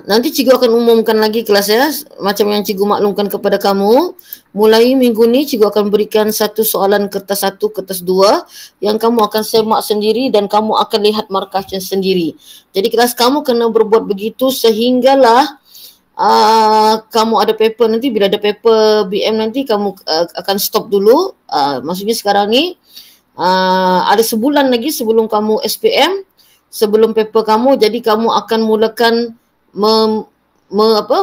Nanti cikgu akan umumkan lagi kelas ya, macam yang cikgu maklumkan kepada kamu. Mulai minggu ni cikgu akan berikan satu soalan kertas 1, kertas 2 yang kamu akan semak sendiri dan kamu akan lihat markasnya sendiri. Jadi kelas kamu kena berbuat begitu sehinggalah kamu ada paper nanti. Bila ada paper BM nanti kamu akan stop dulu. Maksudnya sekarang ni ada sebulan lagi sebelum kamu SPM, sebelum paper kamu, jadi kamu akan mulakan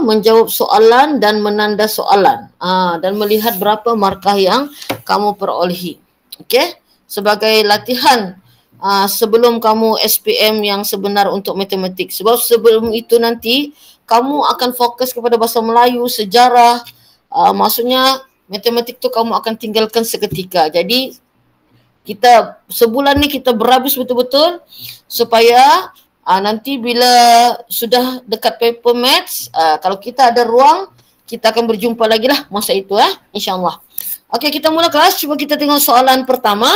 menjawab soalan dan menanda soalan dan melihat berapa markah yang kamu perolehi. Okey, sebagai latihan sebelum kamu SPM yang sebenar untuk matematik. Sebab sebelum itu nanti kamu akan fokus kepada bahasa Melayu, sejarah, maksudnya matematik tu kamu akan tinggalkan seketika. Jadi kita sebulan ni kita berhabis betul-betul supaya nanti bila sudah dekat paper maths, kalau kita ada ruang, kita akan berjumpa lagi lah masa itu insyaAllah. Okey, kita mula kelas. Cuba kita tengok soalan pertama.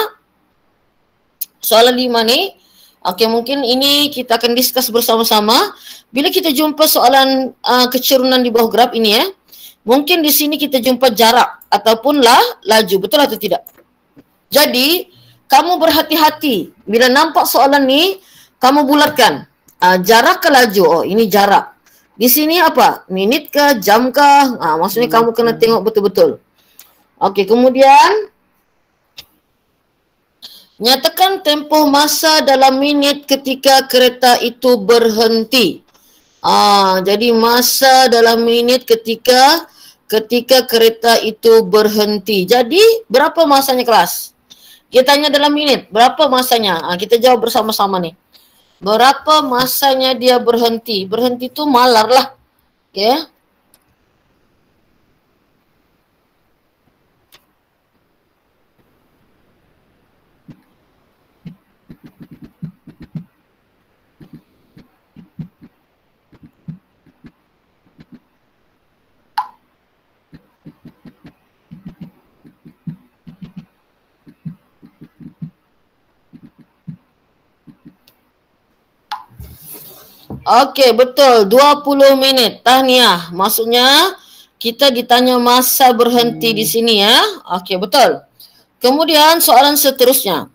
Soalan 5 ni. Okey, mungkin ini kita akan discuss bersama-sama. Bila kita jumpa soalan kecerunan di bawah graf ini mungkin di sini kita jumpa jarak ataupun laju. Betul atau tidak? Jadi kamu berhati-hati. Bila nampak soalan ni, kamu bulatkan. Jarak ke laju? Oh, ini jarak. Di sini apa? Minit ke? Jam ke? Maksudnya kamu kena tengok betul-betul. Okey, kemudian nyatakan tempoh masa dalam minit ketika kereta itu berhenti. Jadi masa dalam minit ketika kereta itu berhenti. Jadi berapa masanya kelas? Kita tanya dalam minit, berapa masanya? Kita jawab bersama-sama ni. Berapa masanya dia berhenti? Berhenti tu malar lah. Okay. Okey, betul. 20 minit. Tahniah. Maksudnya kita ditanya masa berhenti di sini Okey, betul. Kemudian soalan seterusnya.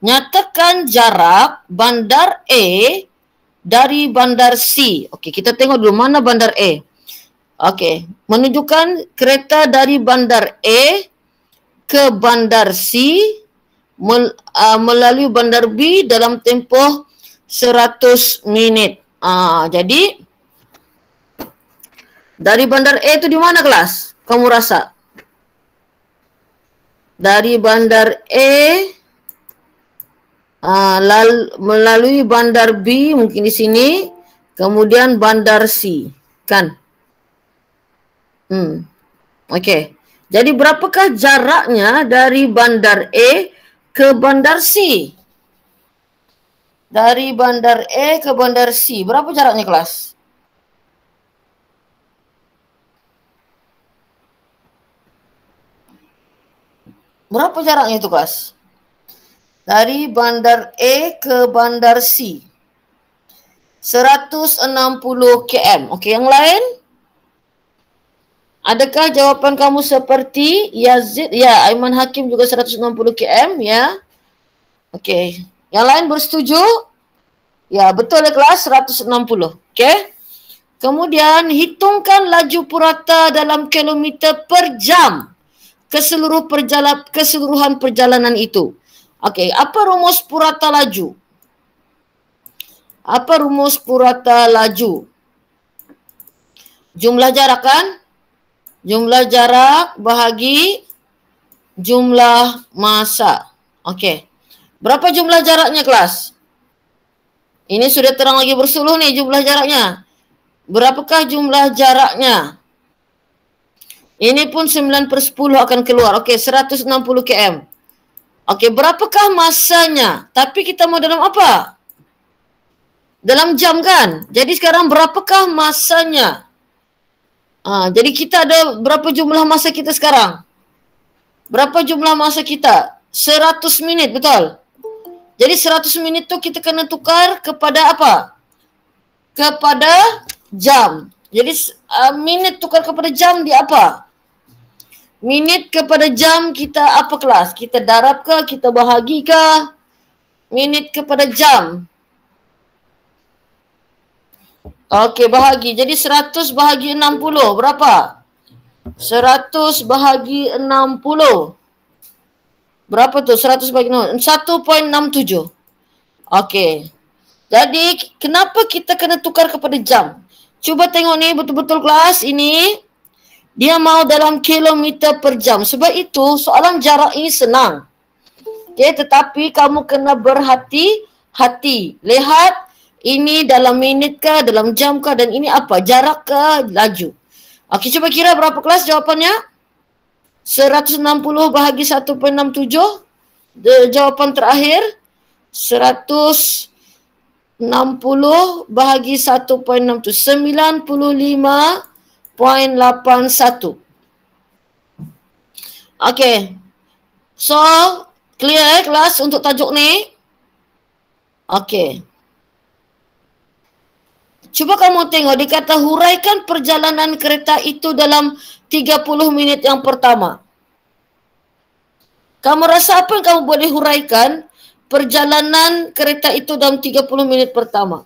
Nyatakan jarak bandar A dari bandar C. Okey, kita tengok dulu mana bandar A. Okey, menunjukkan kereta dari bandar A ke bandar C melalui bandar B dalam tempoh 100 minit. Jadi dari bandar A itu di mana kelas? Kamu rasa? Dari bandar A melalui bandar B mungkin di sini, kemudian bandar C, kan? Okey. Jadi berapakah jaraknya dari bandar A ke bandar C? Dari bandar A ke bandar C, berapa jaraknya kelas? Berapa jaraknya itu kelas? Dari bandar A ke bandar C. 160 km. Okey, yang lain? Adakah jawapan kamu seperti Yazid? Ya, Aiman Hakim juga 160 km Okey. Yang lain bersetuju? Ya, betul kelas, 160. Okey. Kemudian hitungkan laju purata dalam kilometer per jam keseluruhan perjalanan itu. Okey, apa rumus purata laju? Apa rumus purata laju? Jumlah jarak kan? Jumlah jarak bahagi jumlah masa. Okey. Berapa jumlah jaraknya kelas? Ini sudah terang lagi bersuluh nih jumlah jaraknya. Berapakah jumlah jaraknya? Ini pun 9/10 akan keluar. Okey, 160 km. Okey, berapakah masanya? Tapi kita mau dalam apa? Dalam jam kan? Jadi sekarang berapakah masanya? Jadi kita ada berapa jumlah masa kita sekarang? Berapa jumlah masa kita? 100 minit, betul? Jadi 100 minit tu kita kena tukar kepada apa? kepada jam. Jadi minit tukar kepada jam dia apa? Minit kepada jam kita apa kelas? Kita darab ke? Kita bahagi ke? Minit kepada jam. Okey, bahagi. Jadi 100 bahagi 60 berapa? 100 bahagi 60. Berapa tu? 100 bahagi 60. 1.67. Okey. Jadi kenapa kita kena tukar kepada jam? Cuba tengok ni betul-betul kelas ini. Dia mau dalam kilometer per jam. Sebab itu soalan jarak ini senang. Okey, tetapi kamu kena berhati-hati. Lihat ini dalam minit ke, dalam jam ke, dan ini apa? Jarak ke, laju. Okey, cuba kira berapa kelas jawapannya? 160 bahagi 1.67. Jawapan terakhir 160 bahagi 1.67. 95.81. Okey. So, clear kelas untuk tajuk ni? Okey. Cuba kamu tengok, dikata huraikan perjalanan kereta itu dalam 30 minit yang pertama. Kamu rasa apa yang kamu boleh huraikan perjalanan kereta itu dalam 30 minit pertama?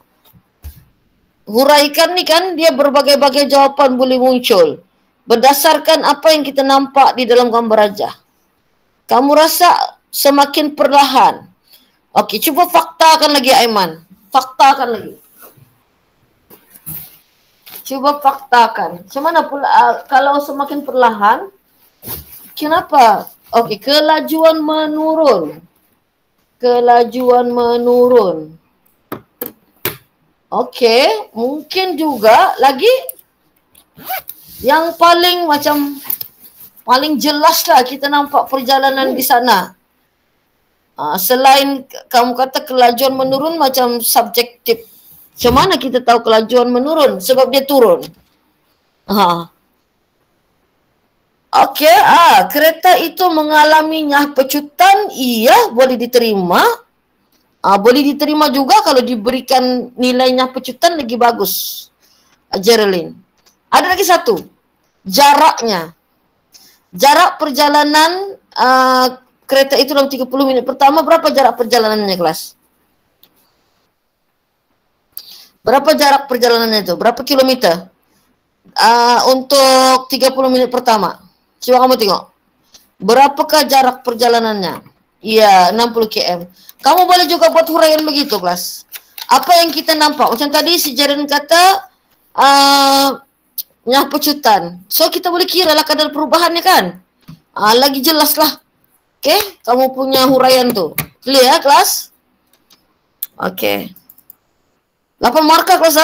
Huraikan ni kan dia berbagai-bagai jawapan boleh muncul. Berdasarkan apa yang kita nampak di dalam gambar rajah. Kamu rasa semakin perlahan. Okey, cuba faktakan lagi Aiman. Faktakan lagi. Cuba faktakan. Macam mana pula kalau semakin perlahan? Kenapa? Okey, kelajuan menurun. Kelajuan menurun. Okey, mungkin juga lagi yang paling paling jelas lah kita nampak perjalanan di sana. Selain kamu kata kelajuan menurun macam subjektif. Macam mana kita tahu kelajuan menurun? Sebab dia turun. Okey, kereta itu mengalami nyah pecutan, iya boleh diterima. Boleh diterima juga kalau diberikan nilai nyah pecutan lagi bagus. Geraldine. Ada lagi satu. Jaraknya. Jarak perjalanan kereta itu dalam 30 minit pertama, berapa jarak perjalanannya kelas? Berapa jarak perjalanannya itu? Berapa kilometer? Untuk 30 minit pertama. Coba kamu tengok. Berapakah jarak perjalanannya? Iya, 60 km. Kamu boleh juga buat huraian begitu, kelas. Apa yang kita nampak? Macam tadi si Jaren kata nyah pecutan. So kita boleh kira lah kadar perubahannya kan? Lagi jelas lah. Okay, kamu punya huraian tu. Clear ya, kelas? Okay. 8 markah kelas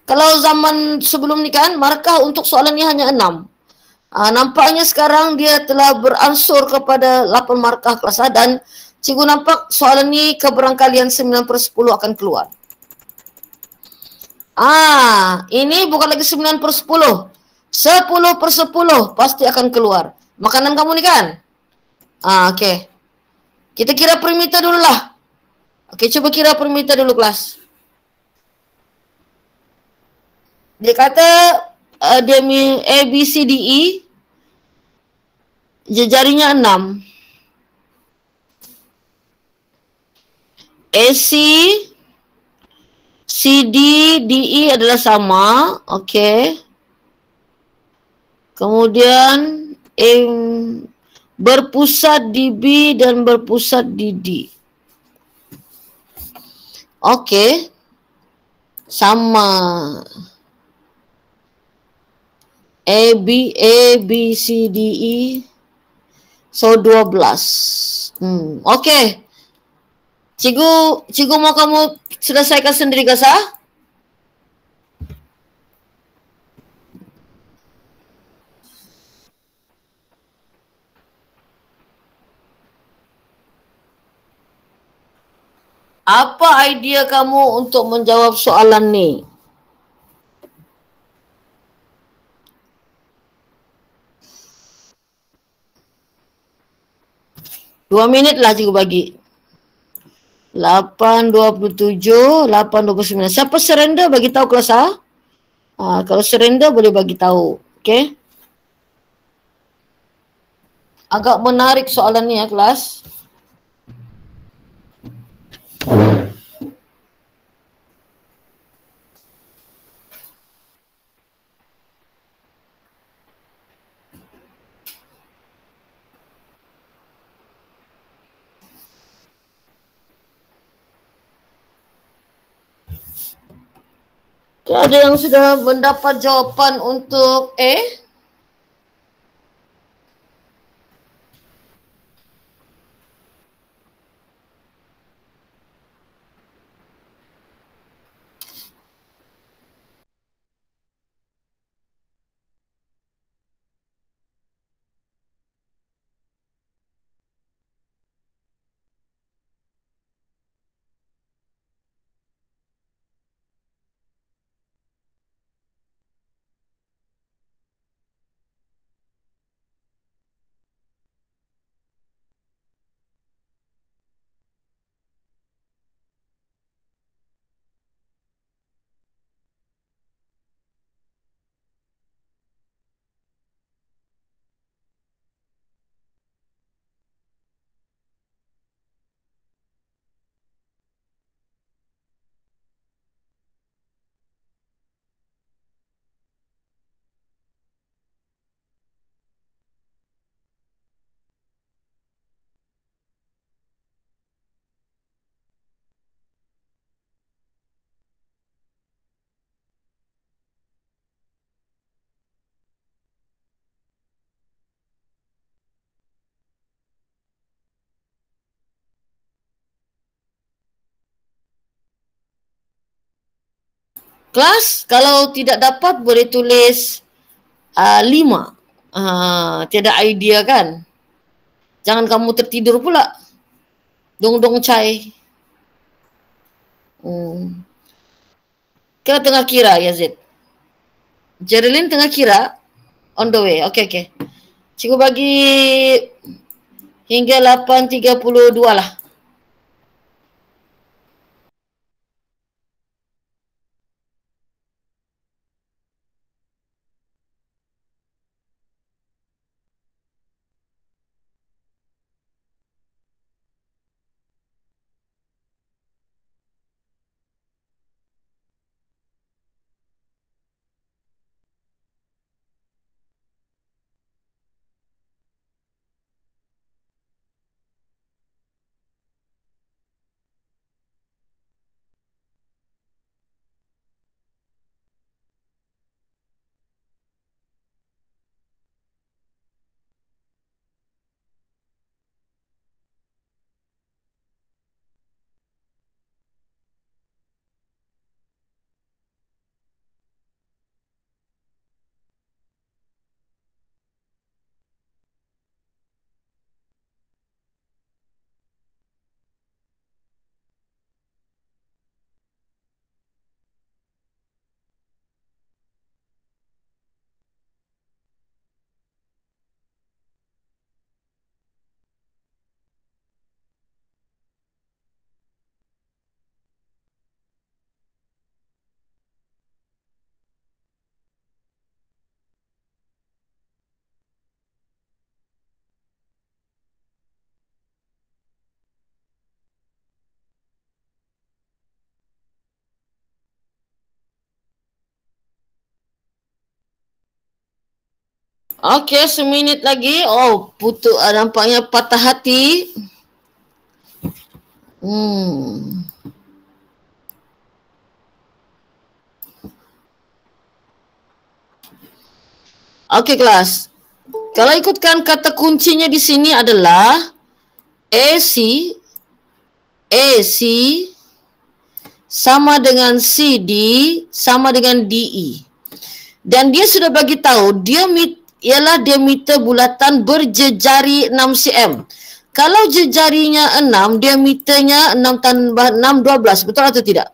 Kalau zaman sebelum ni kan, markah untuk soalan ni hanya 6. Nampaknya sekarang dia telah beransur kepada 8 markah kelas dan cikgu nampak soalan ni keberangkalian 9/10 akan keluar. Ini bukan lagi 9/10. 10/10 pasti akan keluar. Makanan kamu ni kan? Okey. Kita kira perimeter dulu lah. Okey, cuba kira perimeter dulu kelas. Dia kata dia A, B, C, D, E. Jarinya 6. AC, CD, DE adalah sama. Okey. Kemudian berpusat di B dan berpusat di D. Okey. Sama. A, B, C, D, E. So 12. Okey. Cikgu mau kamu selesaikan sendiri ke sah? Apa idea kamu untuk menjawab soalan ni? Dua minit lah cikgu bagi. 8.27, 8.29. Siapa surrender bagi tahu kelas A? Kalau surrender boleh bagi tahu. Okey. Agak menarik soalan ni ya kelas. Ada yang sudah mendapat jawapan untuk A? Kelas, kalau tidak dapat boleh tulis 5. Tiada idea kan? Jangan kamu tertidur pula. Dong-dong cai. Kita tengah kira, Yazid. Jerilyn tengah kira. On the way. Okey. Cikgu bagi hingga 8.32 lah. Okey, seminit lagi. Oh, putus nampaknya patah hati. Okey kelas. Kalau ikutkan kata kuncinya di sini adalah AC sama dengan CD sama dengan DE. Dan dia sudah bagi tahu dia ialah diameter bulatan berjejari 6 cm. Kalau jejarinya 6, diameternya 6 tambah 6, 12. Betul atau tidak?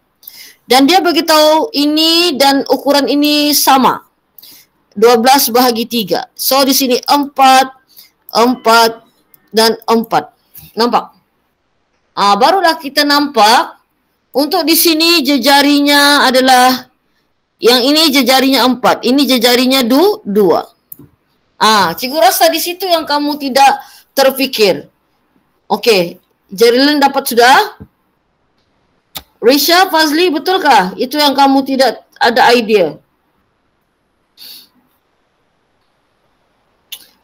Dan dia bagi tahu ini dan ukuran ini sama. 12 bahagi 3. So di sini 4 dan 4. Nampak? Barulah kita nampak untuk di sini jejarinya adalah yang ini jejarinya 4, ini jejarinya 2. Cikgu rasa di situ yang kamu tidak terfikir. Okey, Jerilyn dapat sudah? Risha, Fazli, betulkah? Itu yang kamu tidak ada idea.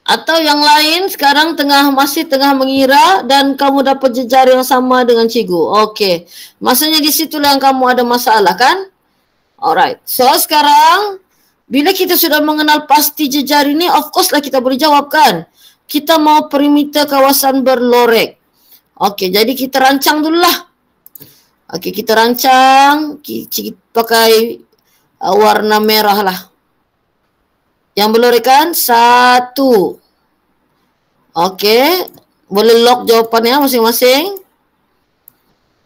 Atau yang lain sekarang masih tengah mengira dan kamu dapat jejari yang sama dengan cikgu. Okey. Maksudnya di situlah yang kamu ada masalah kan? Alright. So sekarang bila kita sudah mengenal pasti jejari ini, of course lah kita boleh jawab kan? Kita mau perimeter kawasan berlorek. Okey, jadi kita rancang dululah. Okey, kita rancang pakai warna merah lah. Yang berlorek kan 1. Okey, boleh lock jawapannya masing-masing.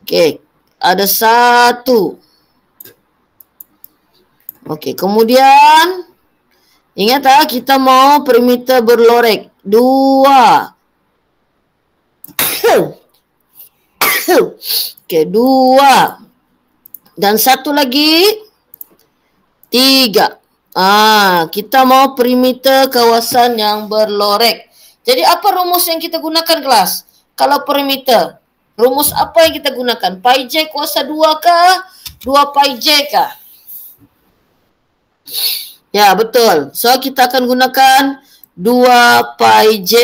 Okey, ada 1. Okey, kemudian ingat kita mau perimeter berlorek 2. Okey, 2. Dan 1 lagi 3. Kita mau perimeter kawasan yang berlorek. Jadi apa rumus yang kita gunakan kelas? Kalau perimeter, rumus apa yang kita gunakan? Pi J kuasa 2 kah? 2 pi J kah? Ya, betul. So kita akan gunakan 2 pi J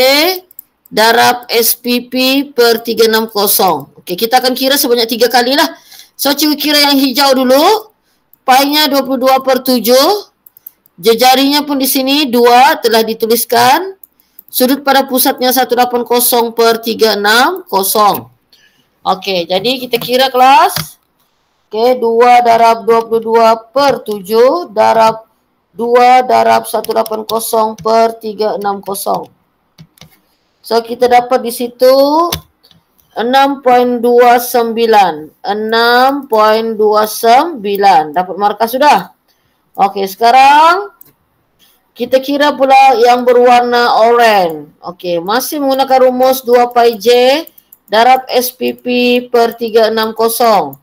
darab SPP per 360. Okey, kita akan kira sebanyak 3 kali lah. So cikgu kira yang hijau dulu. Pi-nya 22/7. Jejarinya pun di sini 2 telah dituliskan. Sudut pada pusatnya 180/360. Okey, jadi kita kira kelas. Okey, 2 darab 22/7 darab 2 darab 180/360. So kita dapat di situ 6.29. 6.29. Dapat markah sudah? Okey, sekarang kita kira pula yang berwarna oranye. Okey, masih menggunakan rumus 2 pi J darab SPP per 360.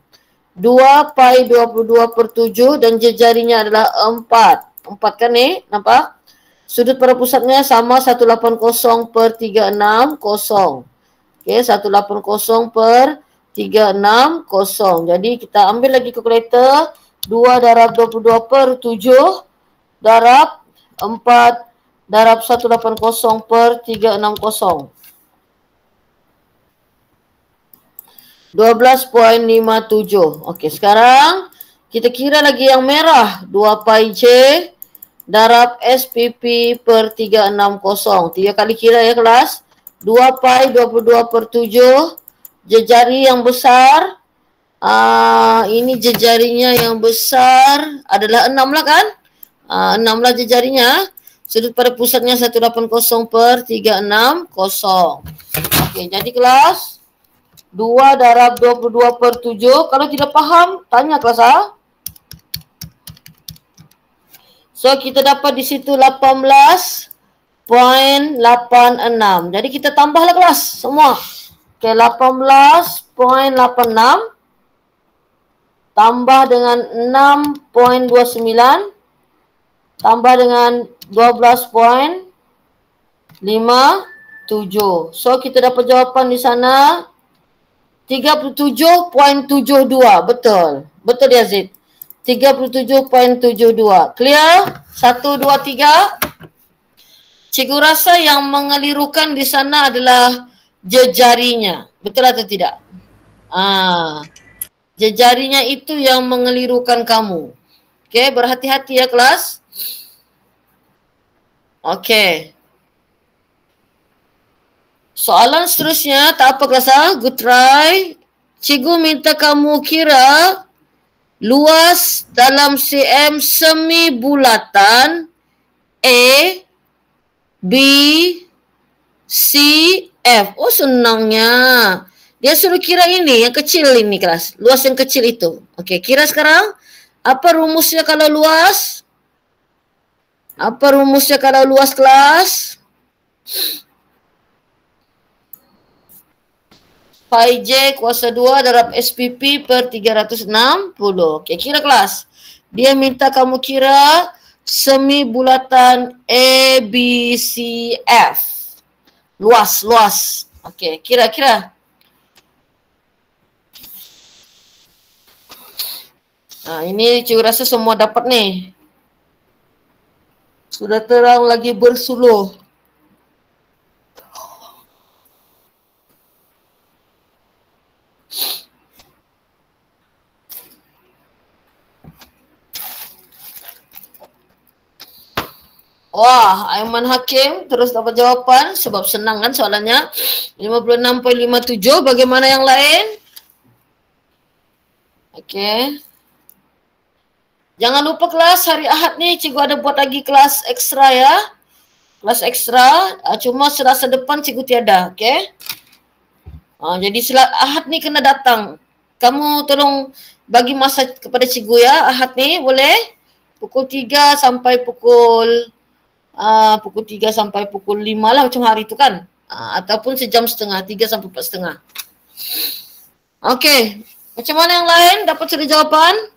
2 pi 22/7 dan jejarinya adalah 4. 4 kan ni? Nampak? Sudut pada pusatnya sama 180/360. Okey, 180/360. Jadi kita ambil lagi kalkulator. 2 darab 22/7 darab 4 darab 180/360. 12.57. Okey, sekarang kita kira lagi yang merah. 2 pi J darab SPP per 360. 3 kali kira ya kelas. 2 pi 22/7. Jejari yang besar. Ini jejarinya yang besar adalah 6 lah kan? 6 lah jejarinya. Sudut pada pusatnya 180/360. Okey, jadi kelas 2 darab 22/7. Kalau tidak faham, tanya kelas A. So kita dapat di situ 18.86. Jadi kita tambahlah kelas semua. Okey, 18.86 tambah dengan 6.29 tambah dengan 12.57. So kita dapat jawapan di sana 37.72. Betul. Betul Yazid. 37.72. Clear? 1, 2, 3. Cikgu rasa yang mengelirukan di sana adalah jejarinya. Betul atau tidak? Jejarinya itu yang mengelirukan kamu. Okey, berhati-hati ya kelas. Okey. Soalan seterusnya, tak apa kelas A, good try. Cikgu minta kamu kira luas dalam cm semi bulatan A, B, C, F. Oh senangnya. Dia suruh kira ini, yang kecil ini kelas. Luas yang kecil itu. Okey, kira sekarang. Apa rumusnya kalau luas? Apa rumusnya kalau luas kelas? Pi J kuasa 2 darab SPP per 360. Okey, kira kelas. Dia minta kamu kira semi bulatan ABCF. Luas. Okey, kira-kira. Ini cikgu rasa semua dapat ni. Sudah terang lagi bersuluh. Wah, Aiman Hakim terus dapat jawapan sebab senang kan soalannya. 56.57. Bagaimana yang lain? Okey. Jangan lupa kelas hari Ahad ni cikgu ada buat lagi kelas ekstra ya. Kelas ekstra, cuma Selasa depan cikgu tiada, okey? Jadi Ahad ni kena datang. Kamu tolong bagi masa kepada cikgu ya. Ahad ni boleh pukul 3 sampai pukul 3 sampai pukul 5 lah macam hari tu kan. Ataupun sejam setengah, 3 sampai 4 setengah. Okey. Macam mana yang lain? Dapat sudah jawapan?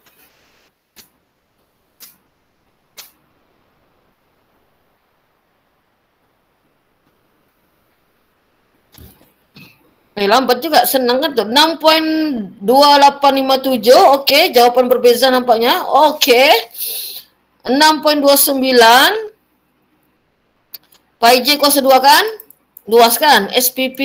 Lambat juga, senang kan tu. 6.2857. Okey, jawapan berbeza nampaknya. Okey. 6.29. Pi J kuasa 2 kan? Luas kan? SPP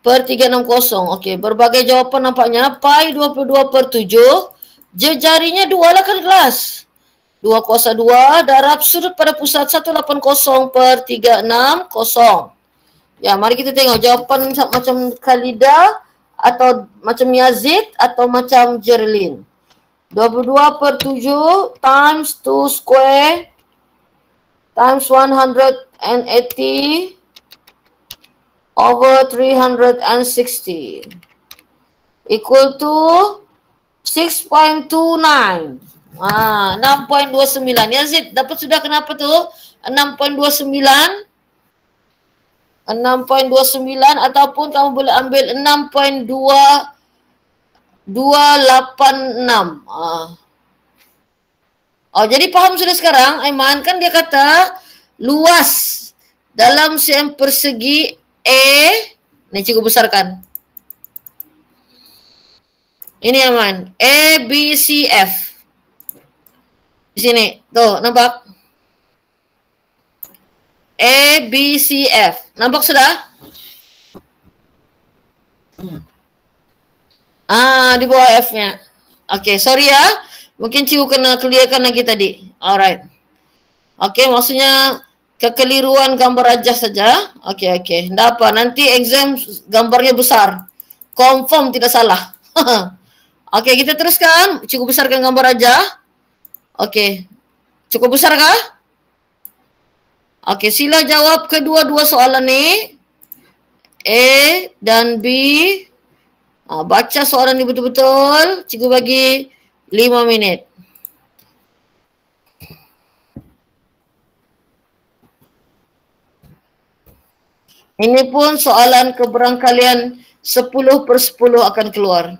per 360. Okey, berbagai jawapan nampaknya. Pi 22 per 7. Jejarinya 2 lah kan kelas. 2 kuasa 2 darab sudut pada pusat 180 per 360. Ya, mari kita tengok jawapan macam Khalida atau macam Yazid atau macam Jerlin. 22 per 7 times 2 square times 180 over 360 equal to 6.29. 6.29. Yazid dapat sudah kenapa tu? 6.29 ataupun kamu boleh ambil 6.286. Jadi faham sudah sekarang Aiman, kan dia kata luas dalam cm persegi A. Ni cikgu besarkan. Ini Aiman, A, B, C, F. Di sini, tuh nampak? A, B, C, F. Nampak sudah? Di bawah F-nya. Okey, sorry ya. Mungkin cikgu kena clearkan lagi tadi. Alright. Okey, maksudnya kekeliruan gambar aja saja. Okey. Tidak apa, nanti exam gambarnya besar. Confirm tidak salah. Okey, kita teruskan. Cikgu besarkan gambar aja. Okey. Cukup besar kah? Okey, sila jawab kedua-dua soalan ni. A dan B. Baca soalan ni betul-betul. Cikgu bagi 5 minit. Ini pun soalan keberangkalian 10/10 akan keluar.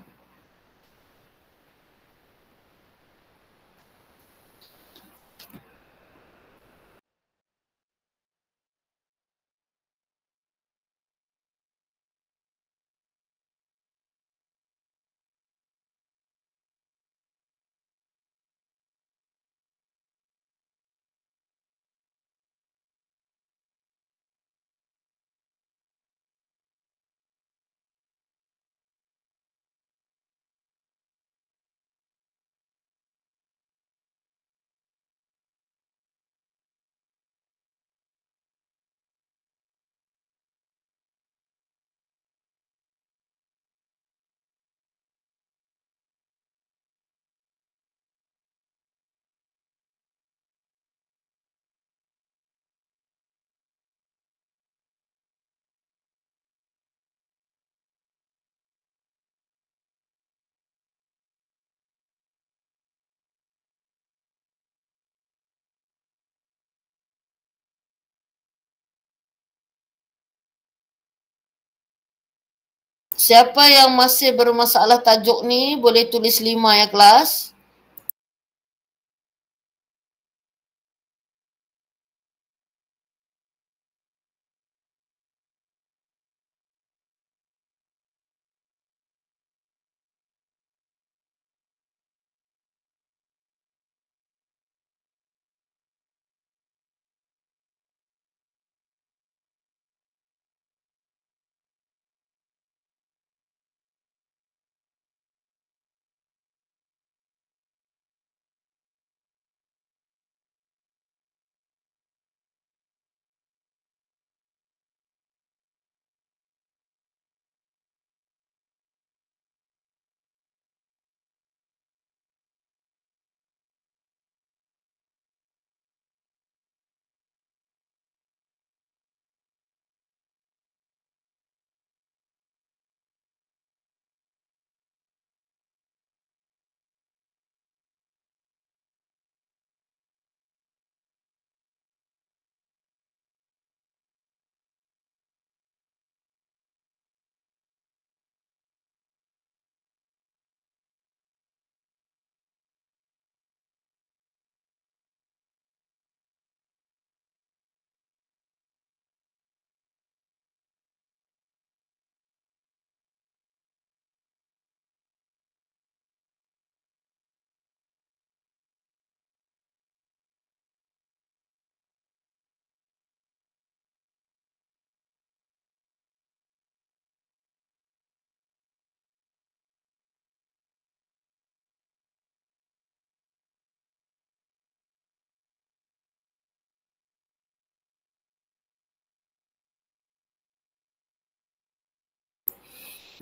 Siapa yang masih bermasalah tajuk ni boleh tulis 5 ya kelas.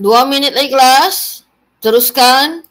Dua minit lagi kelas. Teruskan.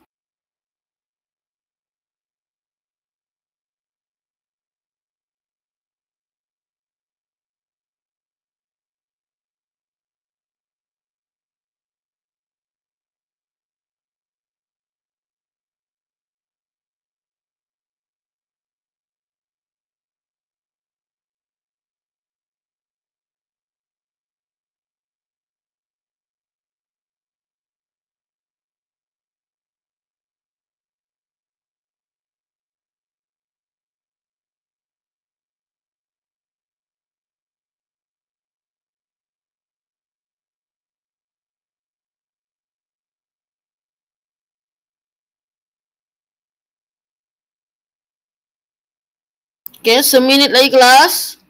Okey, seminit lagi kelas.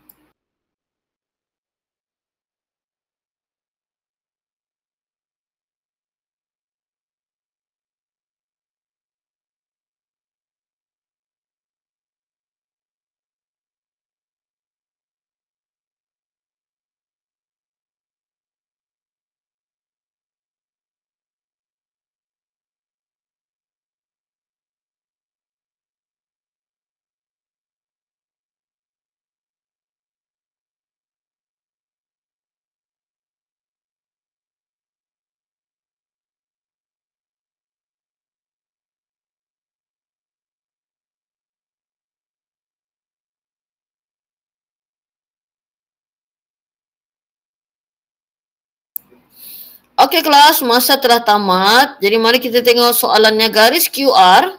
Okey kelas, masa telah tamat. Jadi mari kita tengok soalannya. Garis QR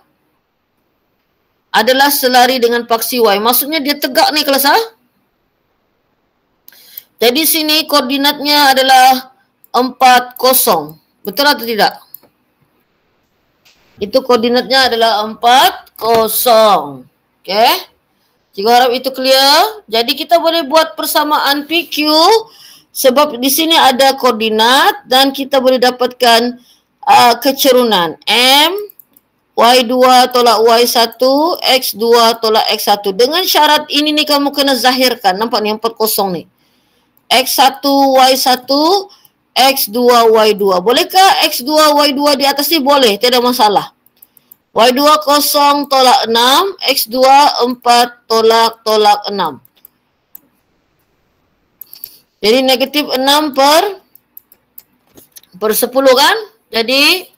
adalah selari dengan paksi Y. Maksudnya dia tegak ni kelas ha? Jadi sini koordinatnya adalah 40. Betul atau tidak? Itu koordinatnya adalah 40. Okey. Cikgu harap itu clear. Jadi kita boleh buat persamaan PQ sebab di sini ada koordinat dan kita boleh dapatkan kecerunan. M, Y2 tolak Y1, X2 tolak X1. Dengan syarat ini ni kamu kena zahirkan. Nampak ni 40 ni. X1, Y1, X2, Y2. Bolehkah X2, Y2 di atas ni? Boleh, tidak masalah. Y2 0 tolak 6, X2 4 tolak 6. Jadi negatif 6 per 10 kan? Jadi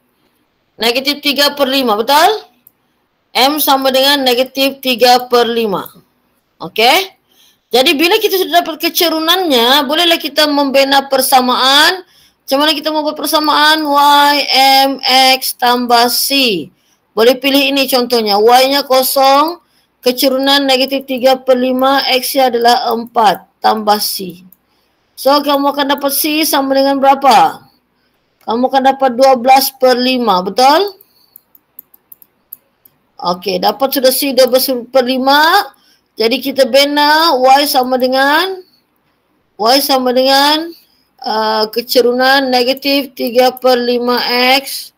negatif 3 per 5, betul? M sama dengan negatif 3 per 5. Okey? Jadi bila kita sudah dapat kecerunannya, bolehlah kita membina persamaan Macam mana kita mau buat persamaan? Y, M, X tambah C. Boleh pilih ini contohnya. Y-nya 0, kecurunan negatif 3/5, X-nya adalah 4 tambah C. So, kamu akan dapat C sama dengan berapa? Kamu akan dapat 12/5, betul? Okey, dapat sudah C 12/5. Jadi kita bina Y sama dengan kecurunan negatif 3/5X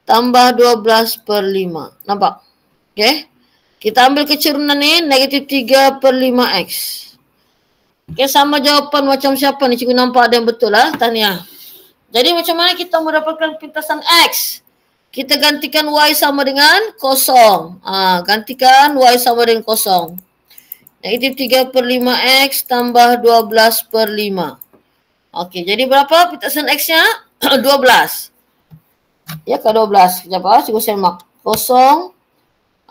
tambah 12/5. Nampak? Okey. Kita ambil kecurunan ni negatif 3/5X. Okey, sama jawapan macam siapa ni? Cikgu nampak ada yang betul lah, Tania. Jadi macam mana kita mendapatkan pintasan X? Kita gantikan Y sama dengan 0. Gantikan Y sama dengan 0. Negatif 3/5X tambah 12/5. Okey, jadi berapa pintasan X-nya? 12. Ya ke 12? Sekejap cikgu semak. 0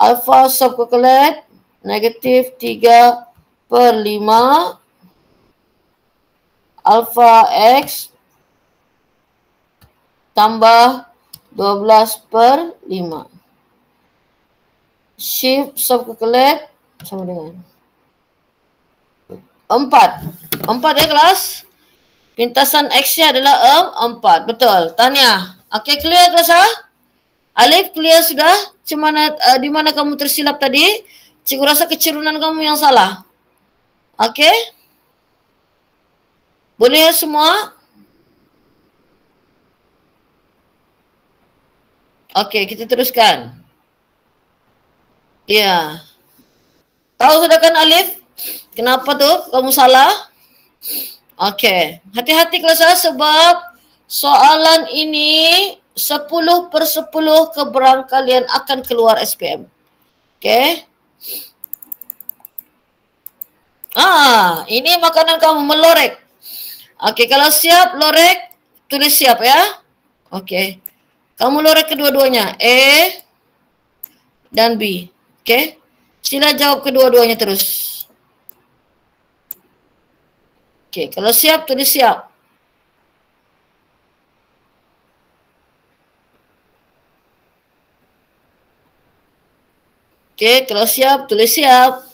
alpha subkalkulat negatif 3/5 alpha X tambah 12/5. Shift subkalkulat sama dengan 4. 4 ya kelas? Pintasan X-nya adalah 4. Betul. Tanya. Okey, clear kelas ha? Alif clear sudah? Macam mana, di mana kamu tersilap tadi? Cikgu rasa kecurunan kamu yang salah. Okey? Boleh ya semua? Okey, kita teruskan. Ya. Tahu sudah kan Alif? Kenapa tu kamu salah? Okey. Hati-hati kelas A sebab soalan ini 10/10 keberangkalian akan keluar SPM. Okey. Ini makanan kamu melorek. Okey, kalau siap lorek, tulis siap ya. Okey. Kamu lorek kedua-duanya, A dan B. Okey. Sila jawab kedua-duanya terus. Okey, kalau siap tulis siap. Okey, kalau siap tulis siap.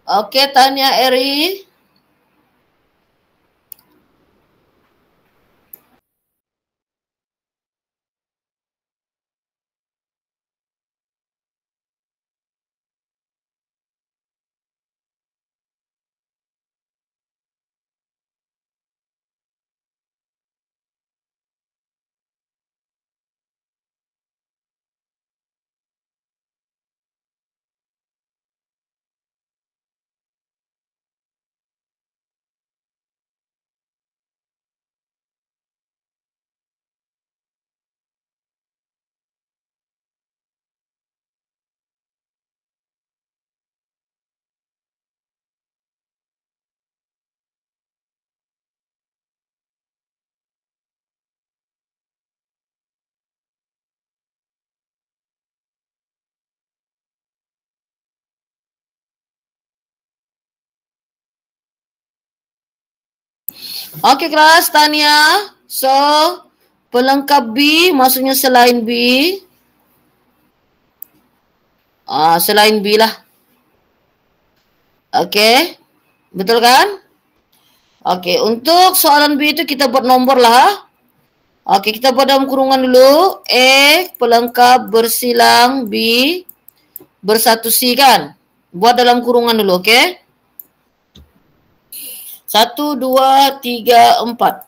Okey, tanya Eri. Okey kelas, Tania. So, pelengkap B maksudnya selain B. Selain B lah. Okey. Betul kan? Okey, untuk soalan B itu kita buat nombor lah. Okey, kita buat dalam kurungan dulu. A pelengkap bersilang B bersatu C kan? Buat dalam kurungan dulu, okey? 1, 2, 3, 4.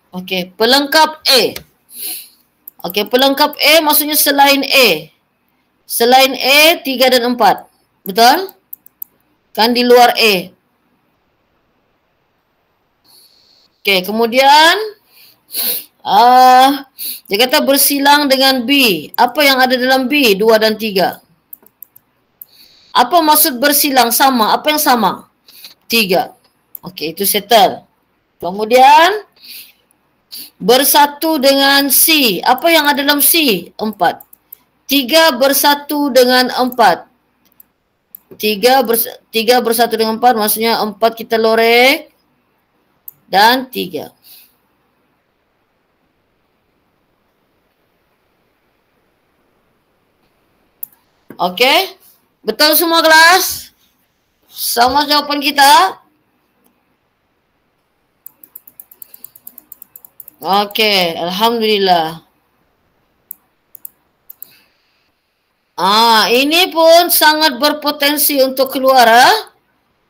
Okey, pelengkap A. Okey, pelengkap A maksudnya selain A. Selain A, 3 dan 4. Betul? Kan di luar A. Okey, kemudian dia kata bersilang dengan B. Apa yang ada dalam B? 2 dan 3. Apa maksud bersilang? Sama. Apa yang sama? 3. Okey, itu settle. Kemudian bersatu dengan C. Apa yang ada dalam C? 4. 3 bersatu dengan 4. 3 bersatu dengan 4 maksudnya 4 kita lorek dan 3. Okey? Betul semua kelas? Sama jawapan kita? Okey, alhamdulillah. Ini pun sangat berpotensi untuk keluar.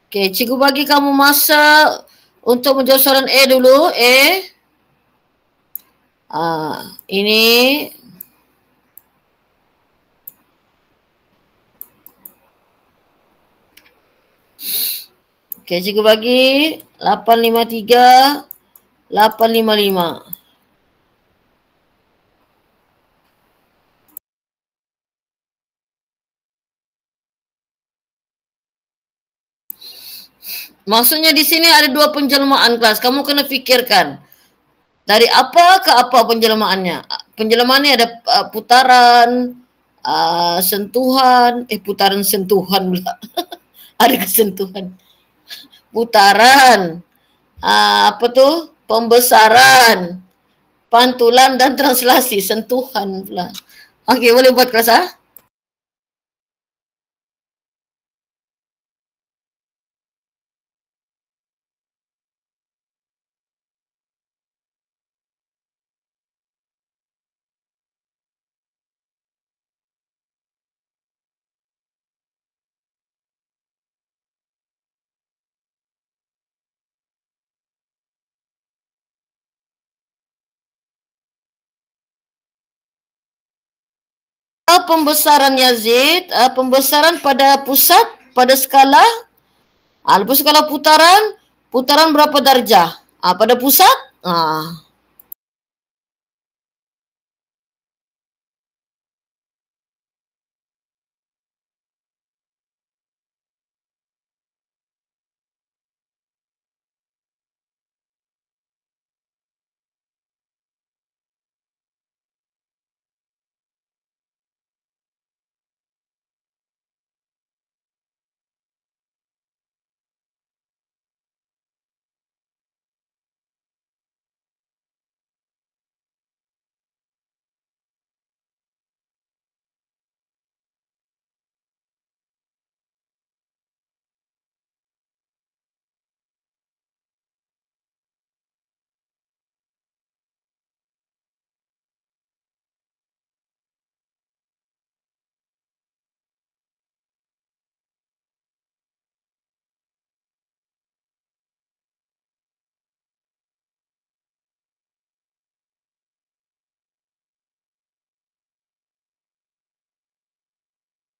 Okey, cikgu bagi kamu masa untuk menjawab soalan A dulu. Ini okey, cikgu bagi 853 855. Maksudnya di sini ada 2 penjelmaan kelas. Kamu kena fikirkan. Dari apa ke apa penjelmaannya? Penjelmaannya ada putaran, sentuhan, putaran sentuhan pula. Ada kesentuhan. Putaran, apa tu? Pembesaran, pantulan dan translasi, sentuhan pula. Okey, boleh buat kelas Pembesaran Yazid, pembesaran pada pusat, pada skala, lepas skala putaran, putaran berapa darjah? Pada pusat,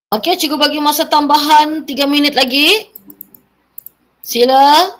okey, cikgu bagi masa tambahan 3 minit lagi. Sila.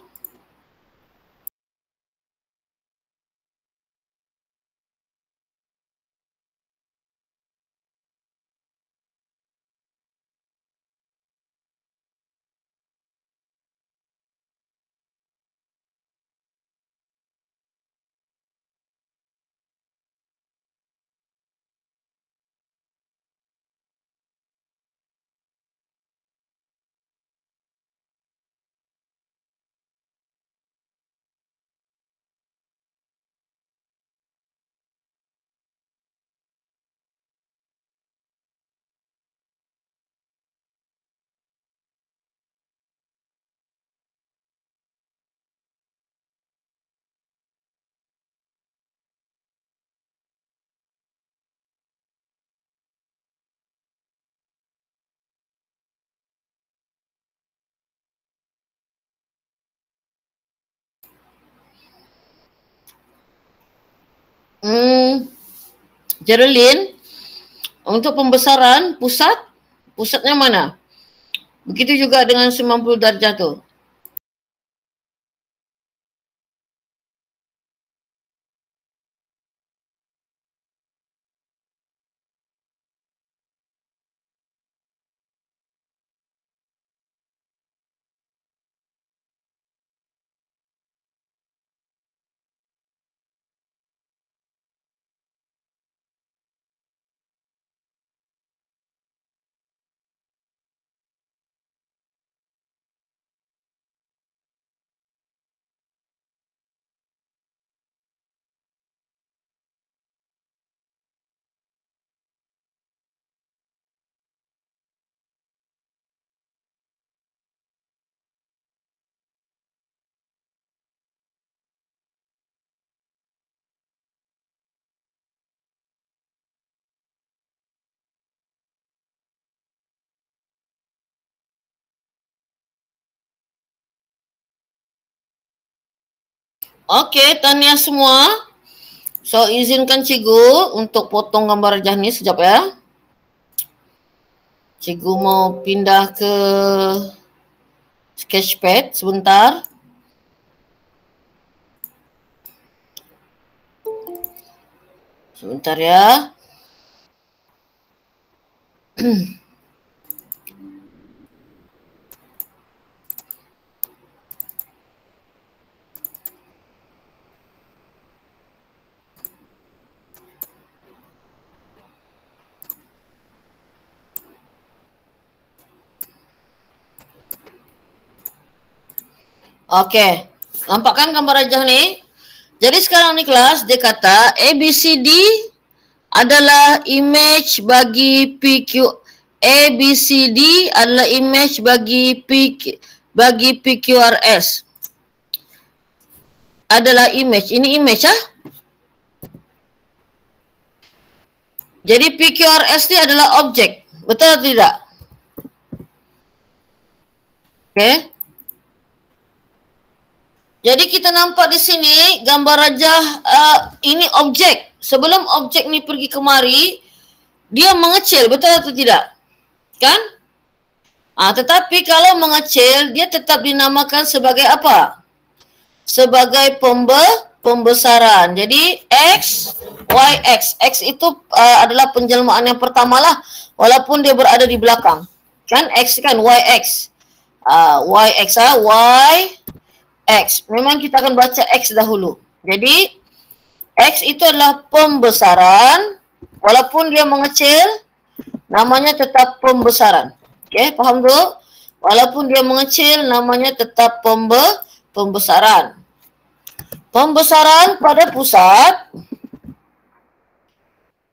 Geraldine, untuk pembesaran pusatnya mana? Begitu juga dengan 90 darjah tu. Okey, tahniah semua. So, izinkan cikgu untuk potong gambar rajah ni sekejap ya. Cikgu mau pindah ke Sketchpad sebentar. Sebentar ya. Okey, nampak kan gambar rajah ni? Jadi sekarang ni kelas dia kata ABCD adalah image bagi PQ. ABCD adalah image bagi PQRS. Adalah image. Ini image ah. Jadi PQRS ni adalah objek. Betul atau tidak? Okey. Jadi kita nampak di sini gambar rajah ini objek. Sebelum objek ni pergi kemari, dia mengecil, betul atau tidak? Kan? Tetapi kalau mengecil, dia tetap dinamakan sebagai apa? Sebagai pembesaran. Jadi X, Y, X. X itu adalah penjelmaan yang pertama lah, walaupun dia berada di belakang. Kan? X kan? Y, X. Y, X, Y, X. Memang kita akan baca X dahulu. Jadi, X itu adalah pembesaran. Walaupun dia mengecil, namanya tetap pembesaran. Okey, faham tu? Walaupun dia mengecil, namanya tetap pembesaran. Pembesaran pada pusat.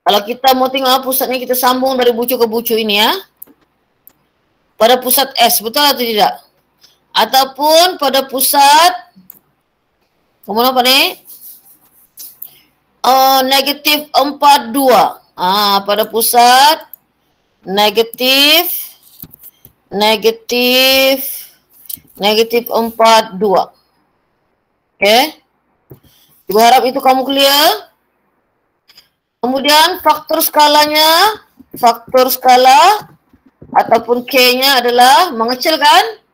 Kalau kita mau tengok pusatnya, kita sambung dari bucu ke bucu ini ya. Pada pusat S, betul atau tidak? Ataupun pada pusat kemudian apa ni? Negatif 42. Pada pusat negatif 42. Okey. Ibu harap itu kamu clear. Kemudian faktor skalanya, faktor skala ataupun K-nya adalah mengecilkan.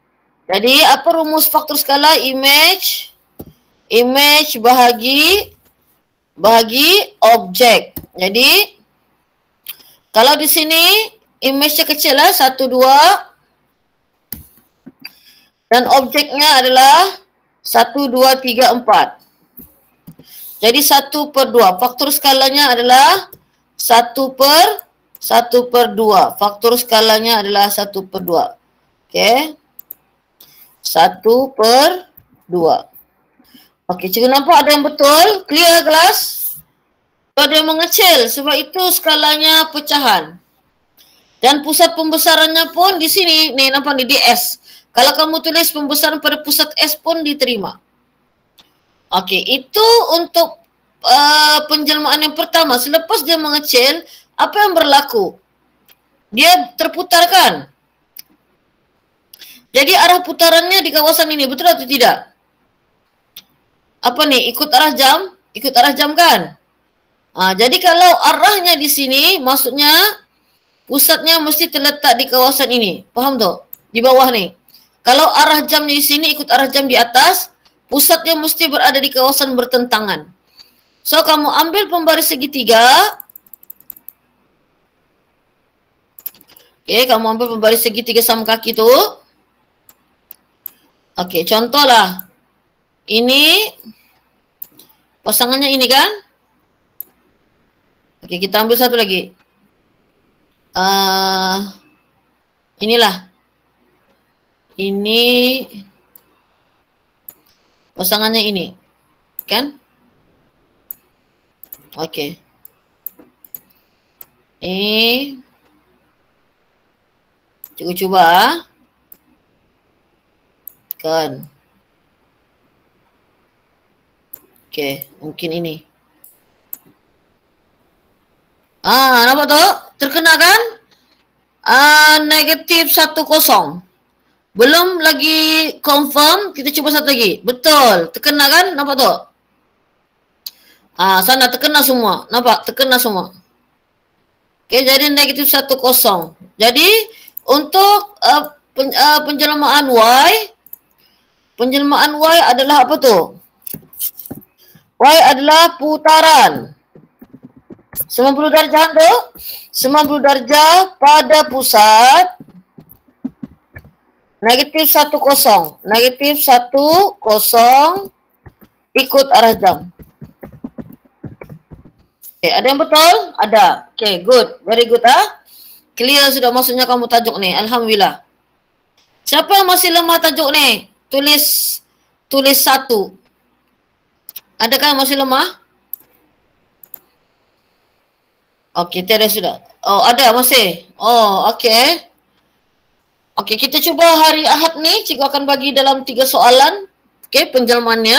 Jadi apa rumus faktor skala? Image bahagi objek. Jadi kalau di sini image-nya kecil lah 1, 2 dan objeknya adalah 1, 2, 3, 4. Jadi 1/2. Faktor skalanya adalah 1/2. Faktor skalanya adalah 1/2. Okey. 1/2. Okey, cikgu nampak ada yang betul? Clear kelas? Ada yang mengecil sebab itu skalanya pecahan. Dan pusat pembesarannya pun di sini, nih nampak ni DS. Kalau kamu tulis pembesaran pada pusat S pun diterima. Okey, itu untuk penjelmaan yang pertama. Selepas dia mengecil, apa yang berlaku? Dia terputar kan? Jadi arah putarannya di kawasan ini, betul atau tidak? Apa nih? Ikut arah jam? Ikut arah jam kan? Jadi kalau arahnya di sini, maksudnya pusatnya mesti terletak di kawasan ini. Faham tu? Di bawah ni. Kalau arah jamnya di sini, ikut arah jam di atas, pusatnya mesti berada di kawasan bertentangan. So, kamu ambil pembaris segitiga. Okey, kamu ambil pembaris segitiga sama kaki tu. Okey, contohlah. Ini pasangannya ini kan? Okey, kita ambil satu lagi. Inilah. Ini pasangannya ini. Kan? Okey. Cikgu cuba. Kan. Okey, mungkin ini. Nampak tu? Terkena kan? Negatif 10. Belum lagi confirm, kita cuba satu lagi. Betul, terkena kan? Nampak tu? Sana terkena semua. Nampak? Terkena semua. Okey, jadi negatif 10. Jadi untuk penjelmaan Y adalah apa tu? Y adalah putaran. 90 darjah tu, 90 darjah pada pusat, negatif 10. Negatif 10 ikut arah jam. Okay, ada yang betul? Ada. Okay, good. Very good Clear sudah maksudnya kamu tajuk ni. Alhamdulillah. Siapa yang masih lemah tajuk ni? Tulis 1. Adakah yang masih lemah? Okey, tiada sudah. Oh, ada masih. Oh, okey. Okey, kita cuba hari Ahad ni. Cikgu akan bagi dalam 3 soalan. Okey, penjelmaannya.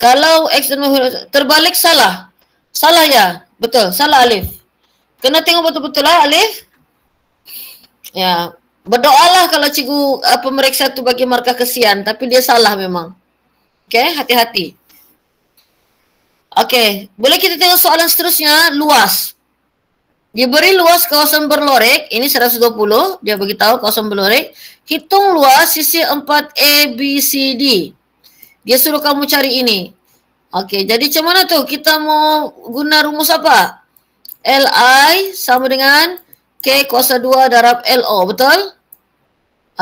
Kalau X dan Y terbalik salah. Salah ya? Betul. Salah Alif. Kena tengok betul-betul lah Alif. Ya. Berdoalah kalau cikgu pemeriksa tu bagi markah kesian. Tapi dia salah memang. Okey, hati-hati. Okey, boleh kita tengok soalan seterusnya, luas. Diberi luas kawasan berlorek, ini 120, dia beritahu kawasan berlorek. Hitung luas sisi 4A, B, C, D. Dia suruh kamu cari ini. Okey, jadi macam mana tu? Kita mau guna rumus apa? Li sama dengan K kuasa 2 darab LO, betul?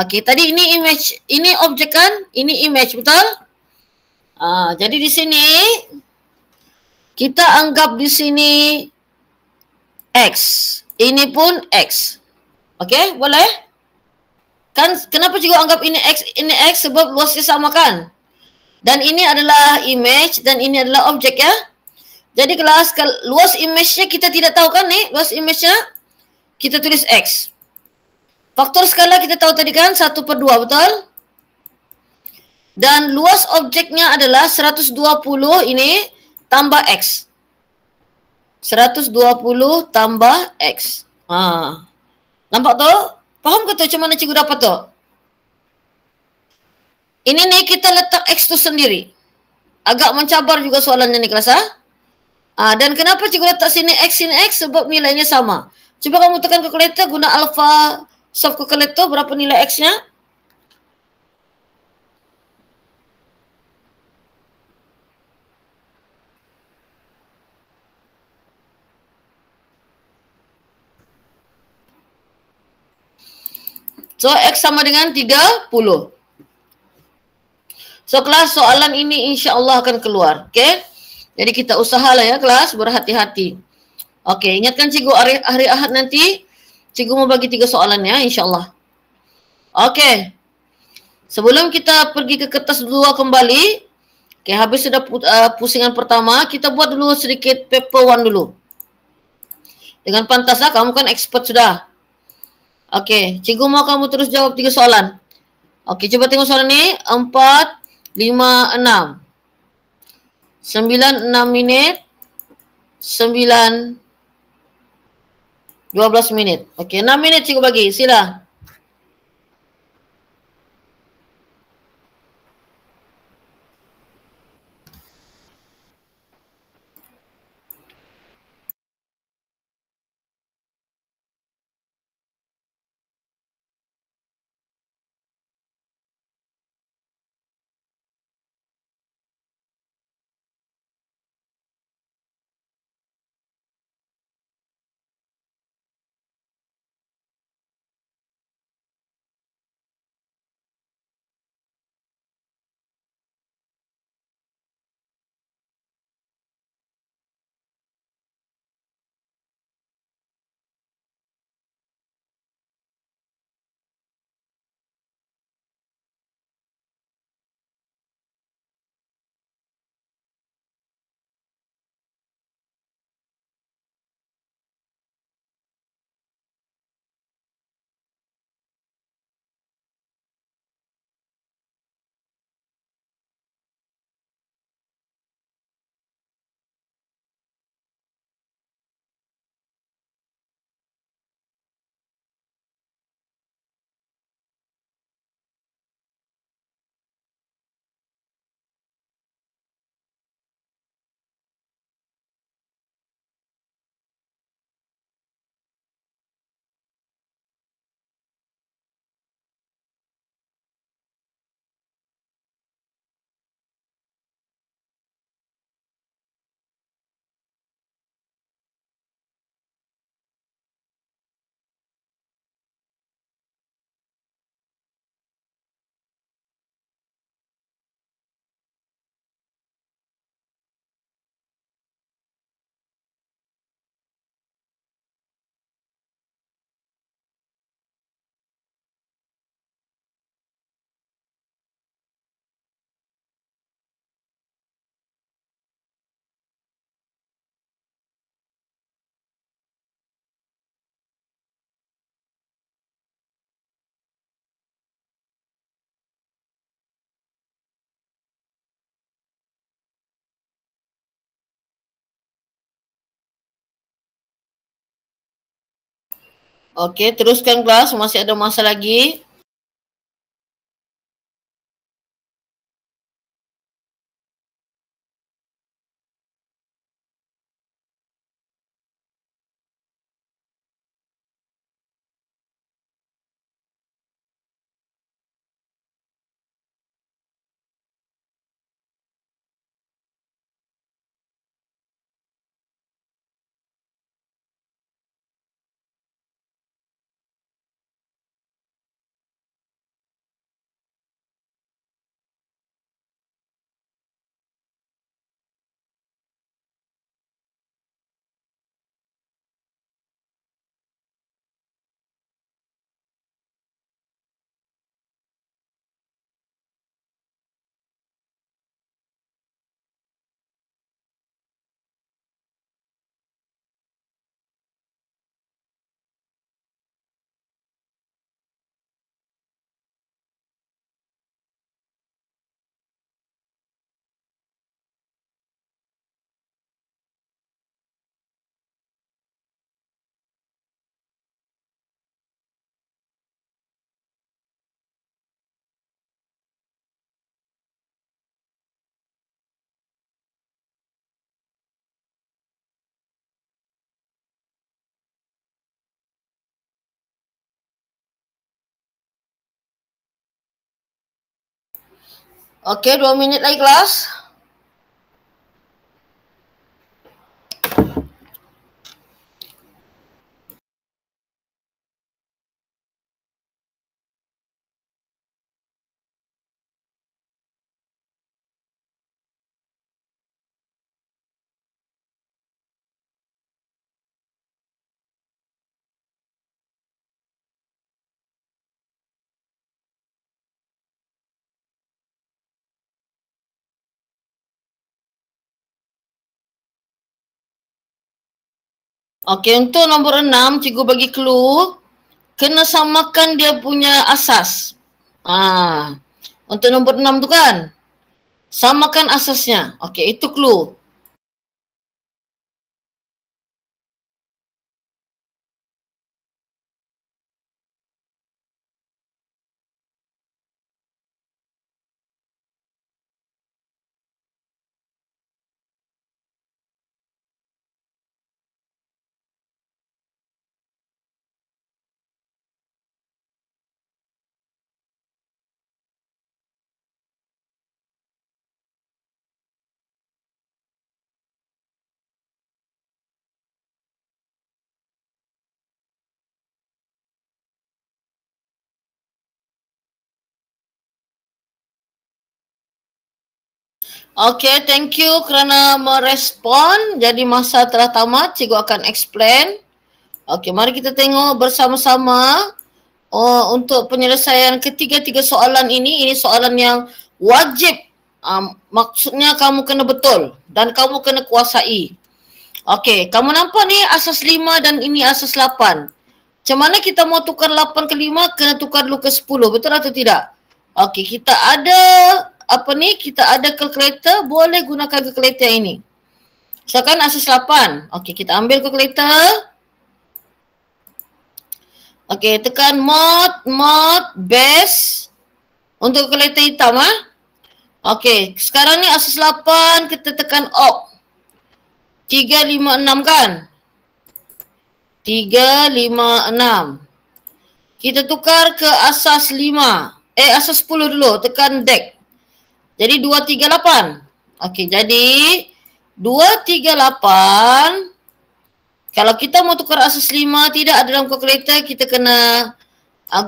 Okey, tadi ini image, ini objek kan? Ini image, betul? Jadi di sini kita anggap di sini X. Ini pun X. Okey, boleh? Kan kenapa cikgu anggap ini X? Sebab luasnya sama kan? Dan ini adalah image dan ini adalah objek ya. Jadi kelas luas image-nya kita tidak tahu kan ni? Luas image-nya kita tulis X. Faktor skala kita tahu tadi kan 1/2, betul? Dan luas objeknya adalah 120 ini tambah X. 120 tambah X. Nampak tu? Faham ke tu macam mana cikgu dapat tu? Ini ni kita letak X tu sendiri. Agak mencabar juga soalannya ni kelas dan kenapa cikgu letak sini X? Sebab nilainya sama. Cuba kamu tekan kalkulator guna alpha soft calculator, berapa nilai X-nya? So X sama dengan 30. So kelas soalan ini insya-Allah akan keluar. Okey? Jadi kita usahalah ya kelas, berhati-hati. Okey, ingatkan cikgu hari Ahad nanti cikgu mau bagi 3 soalan ya insya-Allah. Okey. Sebelum kita pergi ke kertas 2 kembali, okey, habis sudah pusingan pertama, kita buat dulu sedikit paper 1 dulu. Dengan pantas kamu kan expert sudah. Okey, cikgu mau kamu terus jawab 3 soalan. Okey, coba tengok soalan ni. 4, 5, 6. 9, 6 minit. 9, 12 minit. Okey, 6 minit cikgu bagi. Sila. Okey, teruskan kelas. Masih ada masa lagi. Okey, 2 minit lagi kelas. Okey, untuk nombor 6, cikgu bagi clue. Kena samakan dia punya asas. Untuk nombor 6 tu kan, samakan asasnya. Okey, itu clue. Okey, thank you kerana merespon. Jadi masa telah tamat, cikgu akan explain. Okey, mari kita tengok bersama-sama untuk penyelesaian ketiga-tiga soalan ini. Ini soalan yang wajib. Maksudnya kamu kena betul dan kamu kena kuasai. Okey, kamu nampak ni asas 5 dan ini asas 8. Macam mana kita mau tukar 8 ke 5, kena tukar dulu ke 10. Betul atau tidak? Okey, kita ada kita ada kalkulator, boleh gunakan kalkulator ini. Misalkan asas 8. Okey, kita ambil kalkulator. Okey, tekan mod base untuk kalkulator hitam Okey, sekarang ni asas 8, kita tekan op. 3, 5, 6 kan? 3, 5, 6. Kita tukar ke asas 5. Asas 10 dulu, tekan deck. Jadi 238. Okey, jadi 238. Kalau kita mau tukar asas 5 tidak ada dalam kalkulator, kita kena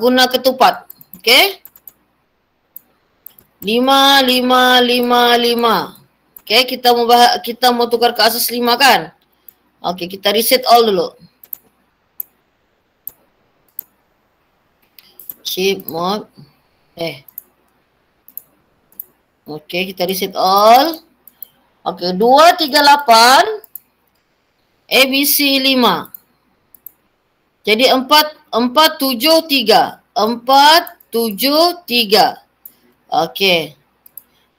guna ketupat. Okey. 5, 5, 5, 5. Okey, kita mau tukar ke asas 5 kan? Okey, kita reset all dulu. Shift mode. Okey, kita reset all. Okey, 238 ABC 5. Jadi 473. 473. Okey.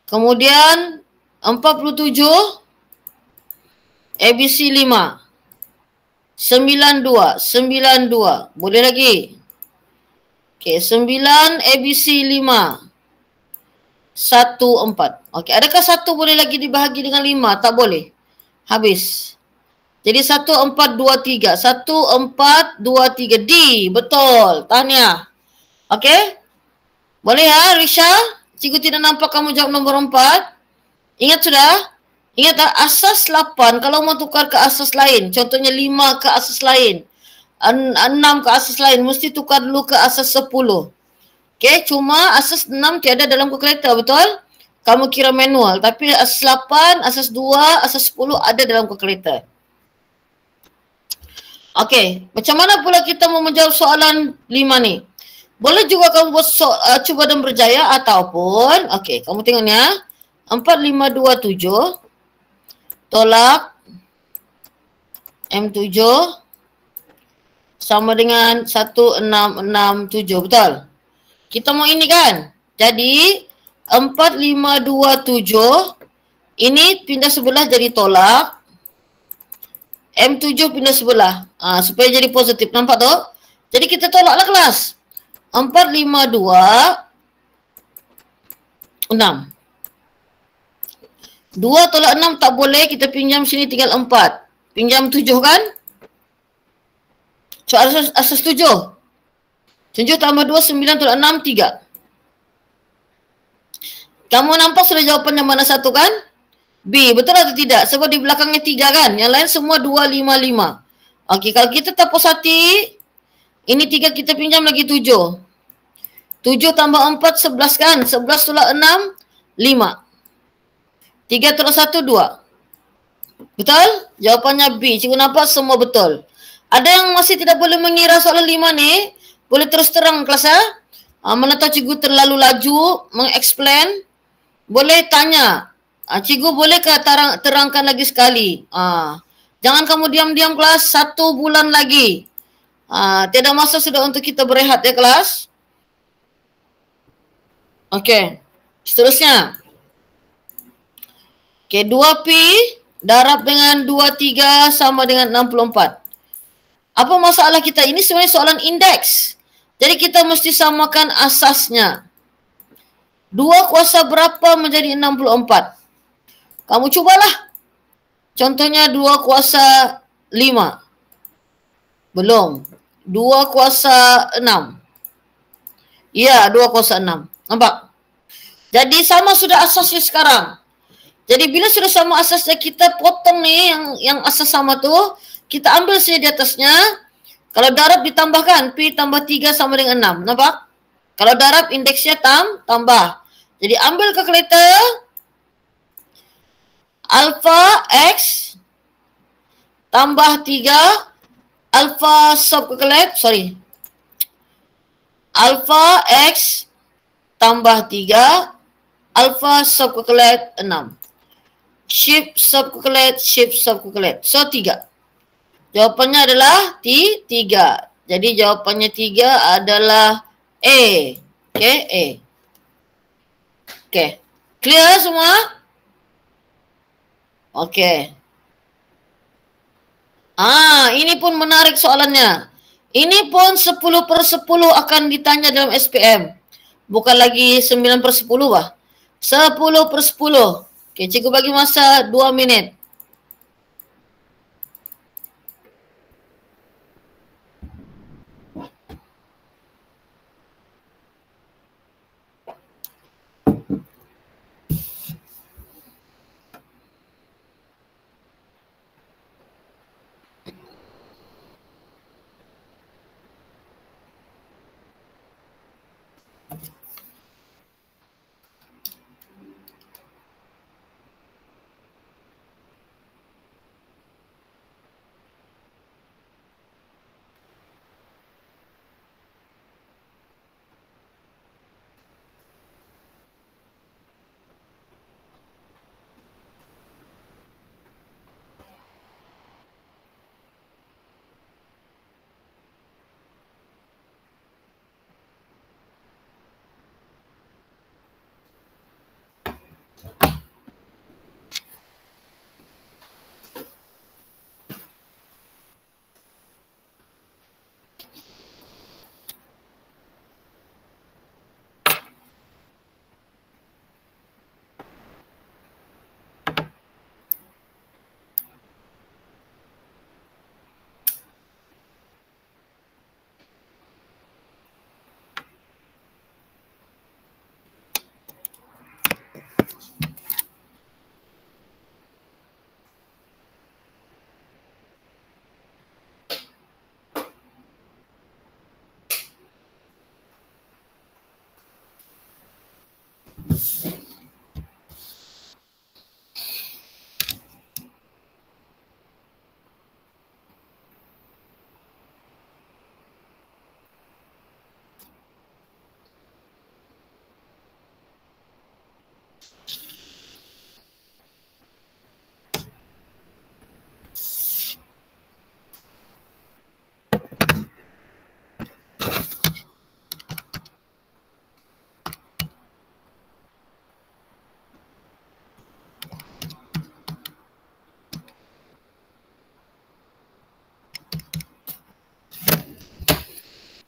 Kemudian 47 ABC 5. 92. Boleh lagi? Okey, 9 ABC 5. 14. Okey, adakah 1 boleh lagi dibahagi dengan 5? Tak boleh. Habis. Jadi 1423. 1423. D. Betul. Tahniah. Okey? Boleh ya, Risha? Cikgu tidak nampak kamu jawab nombor 4. Ingat sudah? Ingat tak? Asas 8 kalau mau tukar ke asas lain. Contohnya 5 ke asas lain. 6 ke asas lain. Mesti tukar dulu ke asas 10. Okey, cuma asas 6 tiada dalam kalkulator, betul? Kamu kira manual. Tapi asas 8, asas 2, asas 10 ada dalam kalkulator. Okey, macam mana pula kita mau menjawab soalan 5 ni? Boleh juga kamu buat cuba dan berjaya ataupun, okey, kamu tengok ni ya. 4527 tolak M7 sama dengan 1667, betul? Kita mau ini kan? Jadi 4527 ini pindah sebelah jadi tolak. M7 pindah sebelah. Supaya jadi positif. Nampak tu? Jadi kita tolaklah kelas. 452 6. 2 tolak 6 tak boleh. Kita pinjam sini tinggal 4. Pinjam 7 kan? So asas 7. 7 tambah 2, 9 tolak 6, 3. Kamu nampak sudah jawapan yang mana satu kan? B. Betul atau tidak? Sebab di belakangnya 3 kan? Yang lain semua 2, 5, 5. Okey, kalau kita tak puas hati, ini 3 kita pinjam lagi 7. 7 tambah 4, 11 kan? 11 tolak 6, 5. 3 tolak 1, 2. Betul? Jawapannya B. Cikgu nampak semua betul. Ada yang masih tidak boleh mengira soalan 5 ni? Boleh terus terang kelas ya? Mana tahu cikgu terlalu laju mengeksplain? Boleh tanya. Cikgu bolehkah terangkan lagi sekali? Jangan kamu diam-diam kelas 1 bulan lagi. Tiada masa sudah untuk kita berehat ya kelas. Okey. Seterusnya. Okey, 2P darab dengan 23 sama dengan 64. Apa masalah kita? Ini sebenarnya soalan indeks. Jadi kita mesti samakan asasnya. 2 kuasa berapa menjadi 64? Kamu cubalah. Contohnya 2 kuasa 5. Belum. 2 kuasa 6. Ya, 2 kuasa 6. Nampak? Jadi sama sudah asasnya sekarang. Jadi bila sudah sama asasnya, kita potong nih yang asas sama tu, kita ambil saja di atasnya. Kalau darab ditambahkan, P tambah 3 sama dengan 6. Nampak? Kalau darab indeksnya tambah. Jadi ambil kalkulator. Alpha X tambah 3. Alpha subkalkulat, Alpha X tambah 3. Alpha subkalkulat 6. Shift subkalkulat. So 3. Jawapannya adalah 3. Jadi jawapannya 3 adalah A. Okey, A. Okey. Clear semua? Okey. Ini pun menarik soalannya. Ini pun 10/10 akan ditanya dalam SPM. Bukan lagi 9/10 bah. 10/10. Okey, cikgu bagi masa 2 minit.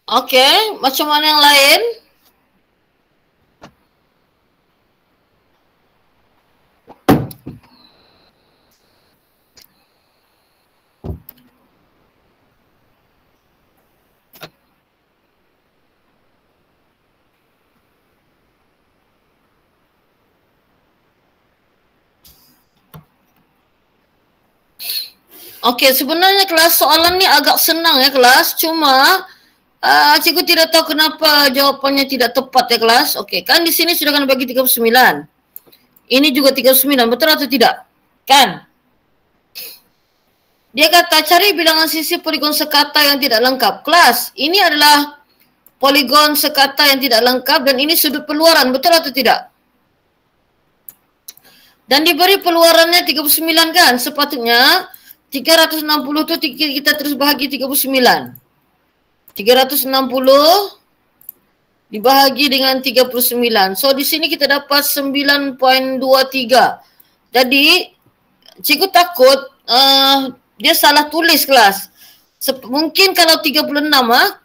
Okey, macam mana yang lain? Okey, sebenarnya kelas soalan ni agak senang ya kelas, cuma cikgu tidak tahu kenapa jawapannya tidak tepat ya kelas. Okey, kan di sini sudah kena bagi 39. Ini juga 39, betul atau tidak? Kan? Dia kata cari bilangan sisi poligon sekata yang tidak lengkap. Kelas, ini adalah poligon sekata yang tidak lengkap dan ini sudut peluaran, betul atau tidak? Dan diberi peluarannya 39 kan? Sepatutnya 360 tu kita terus bahagi 39. 360 dibahagi dengan 39. So di sini kita dapat 9.23. Jadi cikgu takut dia salah tulis kelas. Mungkin kalau 36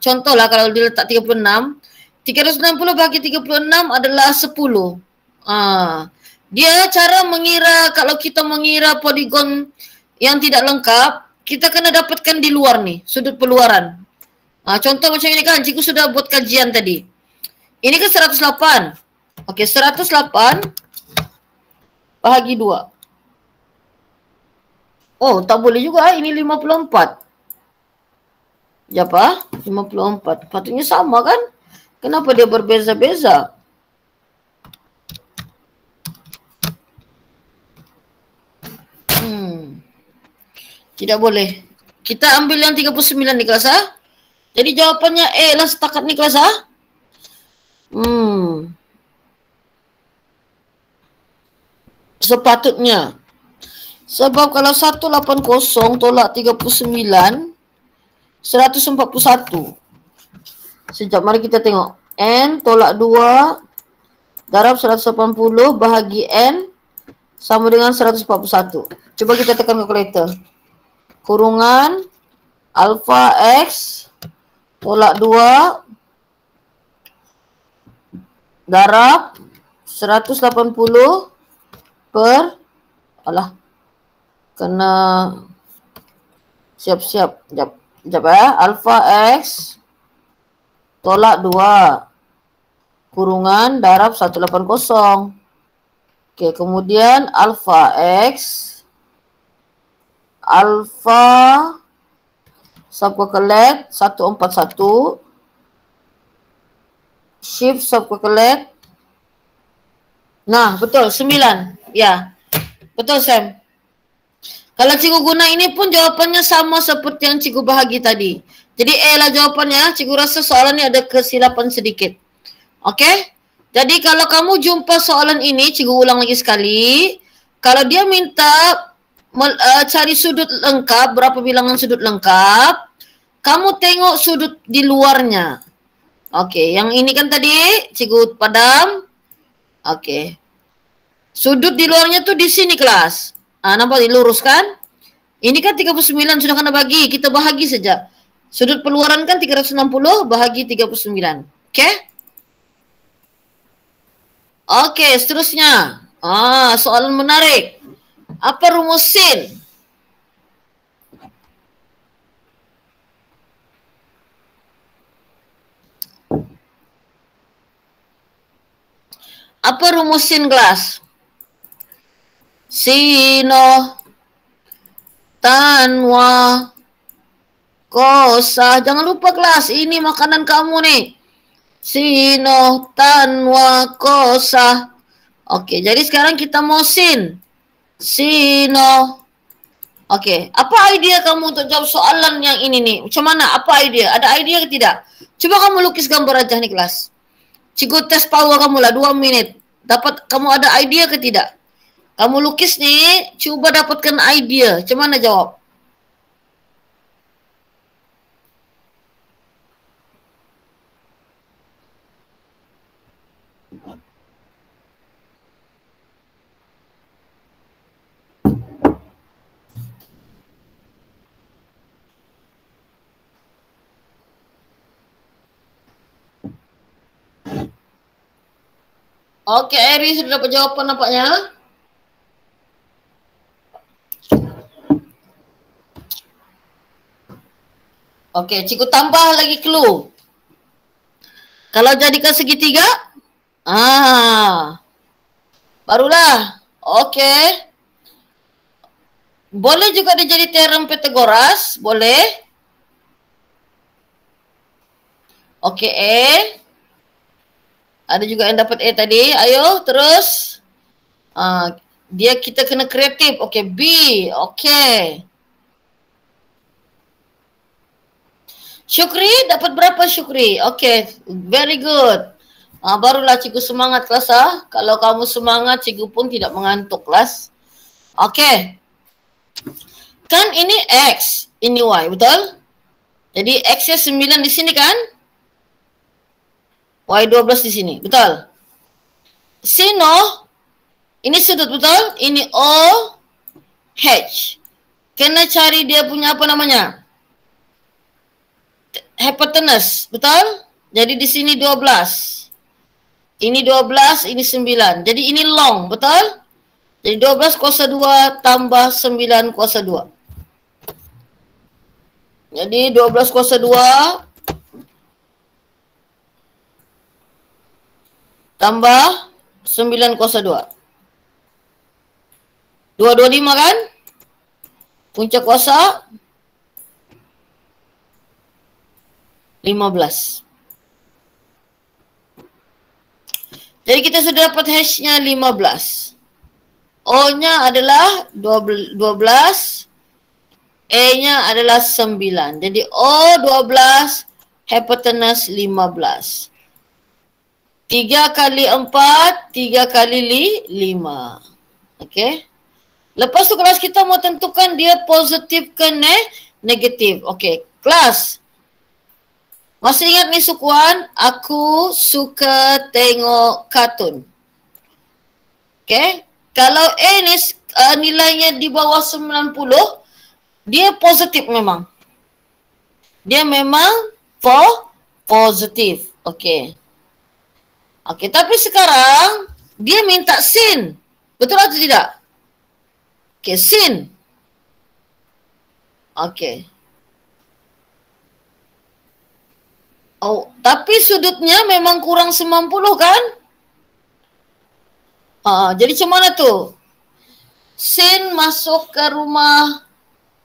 contohlah kalau dia letak 36, 360 bagi 36 adalah 10. Dia cara mengira, kalau kita mengira poligon yang tidak lengkap, kita kena dapatkan di luar nih, sudut peluaran. Contoh macam ini kan, cikgu sudah buat kajian tadi. Ini kan 108. Okey, 108 bahagi 2. Oh, tak boleh juga. Ini 54. Ya apa? 54. Patutnya sama kan? Kenapa dia berbeza-beza? Tidak boleh. Kita ambil yang 39 di kelas A. Jadi jawapannya A lah setakat ni kelas A. Sepatutnya. Sebab kalau 180 tolak 39, 141. Sekejap, mari kita tengok. N tolak 2 darab 180 bahagi N sama dengan 141. Cuba kita tekan kalkulator. Kurungan alfa X tolak 2 darab 180 per kena siap-siap. Sekejap alfa X tolak 2 kurungan darab 180. Okey, kemudian alfa X alfa subcalculate 141 shift subcalculate. Nah, betul 9. Ya. Betul Sam. Kalau cikgu guna ini pun jawapannya sama seperti yang cikgu bahagi tadi. Jadi A lah jawapannya. Cikgu rasa soalan ini ada kesilapan sedikit. Okey? Jadi kalau kamu jumpa soalan ini, cikgu ulang lagi sekali. Kalau dia minta cari sudut lengkap, berapa bilangan sudut lengkap, kamu tengok sudut di luarnya. Okey, yang ini kan tadi cikgu padam. Okey. Sudut di luarnya tuh di sini kelas. Nampak diluruskan? Ini kan 39 sudah kena bagi, kita bahagi saja. Sudut peluaran kan 360 bahagi 39. Okey? Okey, seterusnya. Soalan menarik. Apa rumus sin? Apa rumus sin kelas? Sino tanwa kosa. Jangan lupa kelas, ini makanan kamu nih. Sino tanwa kosa. Okey, jadi sekarang kita mau sin. Sino. Okey, apa idea kamu untuk jawab soalan yang ini nih? Macam mana? Apa idea? Ada idea ke tidak? Coba kamu lukis gambar aja nih kelas. Cikgu tes power kamu lah 2 minit. Dapat kamu ada idea ke tidak? Kamu lukis nih, cuba dapatkan idea. Macam mana jawab? Okey, Eri sudah dapat jawapan nampaknya. Okey, cikgu tambah lagi clue. Kalau jadikan segitiga, barulah. Okey. Boleh juga dia jadi teorem Pythagoras, boleh. Okey, A. Ada juga yang dapat A tadi. Ayo, terus. Dia kita kena kreatif. Okey, B. Okey. Syukri, dapat berapa Syukri? Okey, very good. Barulah cikgu semangat kelas. Kalau kamu semangat, cikgu pun tidak mengantuk kelas. Okey. Kan ini X, ini Y, betul? Jadi X-nya 9 di sini kan? Y 12 di sini, betul? Sino, ini sudut betul? Ini O, H. Kena cari dia punya apa namanya? Hypotenuse, betul? Jadi di sini 12. Ini 12, ini 9. Jadi ini long, betul? Jadi 12 kuasa 2 tambah 9 kuasa 2. Jadi 12 kuasa 2 tambah 9 kuasa 2. 225 kan? Puncak kuasa 15. Jadi kita sudah dapat hash-nya 15. O-nya adalah 12. E-nya adalah 9. Jadi O 12, hypotenuse 15. 3 kali 4, 3 kali 5. Okey. Lepas tu kelas kita mau tentukan dia positif ke negatif. Okey. Kelas. Masih ingat ni sukuan? Aku suka tengok kartun. Okey. Kalau A ni nilainya di bawah 90, dia positif memang. Dia memang positif. Okey. Okey, tapi sekarang dia minta sin. Betul atau tidak? Okey, sin. Okey. Oh, tapi sudutnya memang kurang 90 kan? Jadi macam mana tu? Sin masuk ke rumah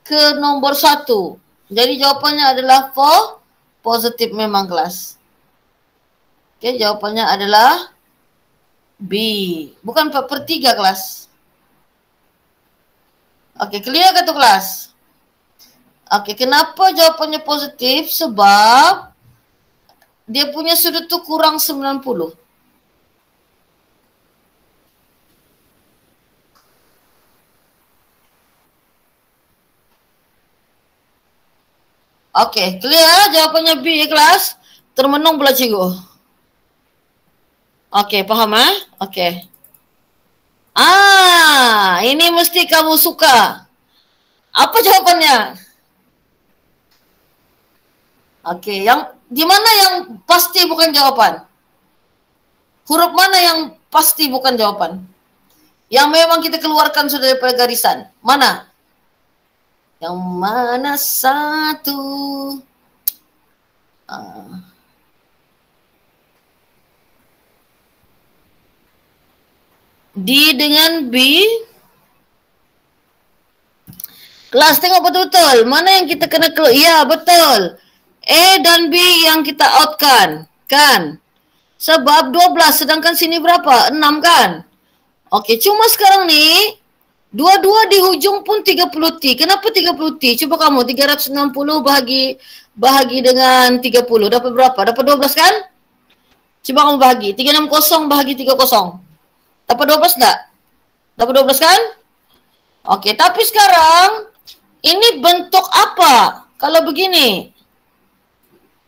ke nombor 1. Jadi jawapannya adalah positif memang kelas. Okey, jawapannya adalah B. Bukan 4/3 kelas. Okey, clear ke tu kelas? Okey, kenapa jawapannya positif? Sebab dia punya sudut tu kurang 90. Okey, clear jawapannya B kelas. Termenung pula cikgu. Okey, faham Okey. Ini mesti kamu suka. Apa jawapannya? Okey, yang di mana yang pasti bukan jawapan? Huruf mana yang pasti bukan jawapan? Yang memang kita keluarkan sudah daripada garisan. Mana? Yang mana satu? D dengan B. Kelas tengok betul-betul. Mana yang kita kena keluar? Ya, betul. A dan B yang kita outkan. Kan? Sebab 12 sedangkan sini berapa? 6 kan? Okey, cuma sekarang ni dua-dua di hujung pun 30T. Kenapa 30T? Cuba kamu 360 bahagi dengan 30. Dapat berapa? Dapat 12 kan? Cuba kamu bahagi. 360 bahagi 30. Dapat 12 tak? Dapat 12 kan? Okey, tapi sekarang ini bentuk apa? Kalau begini,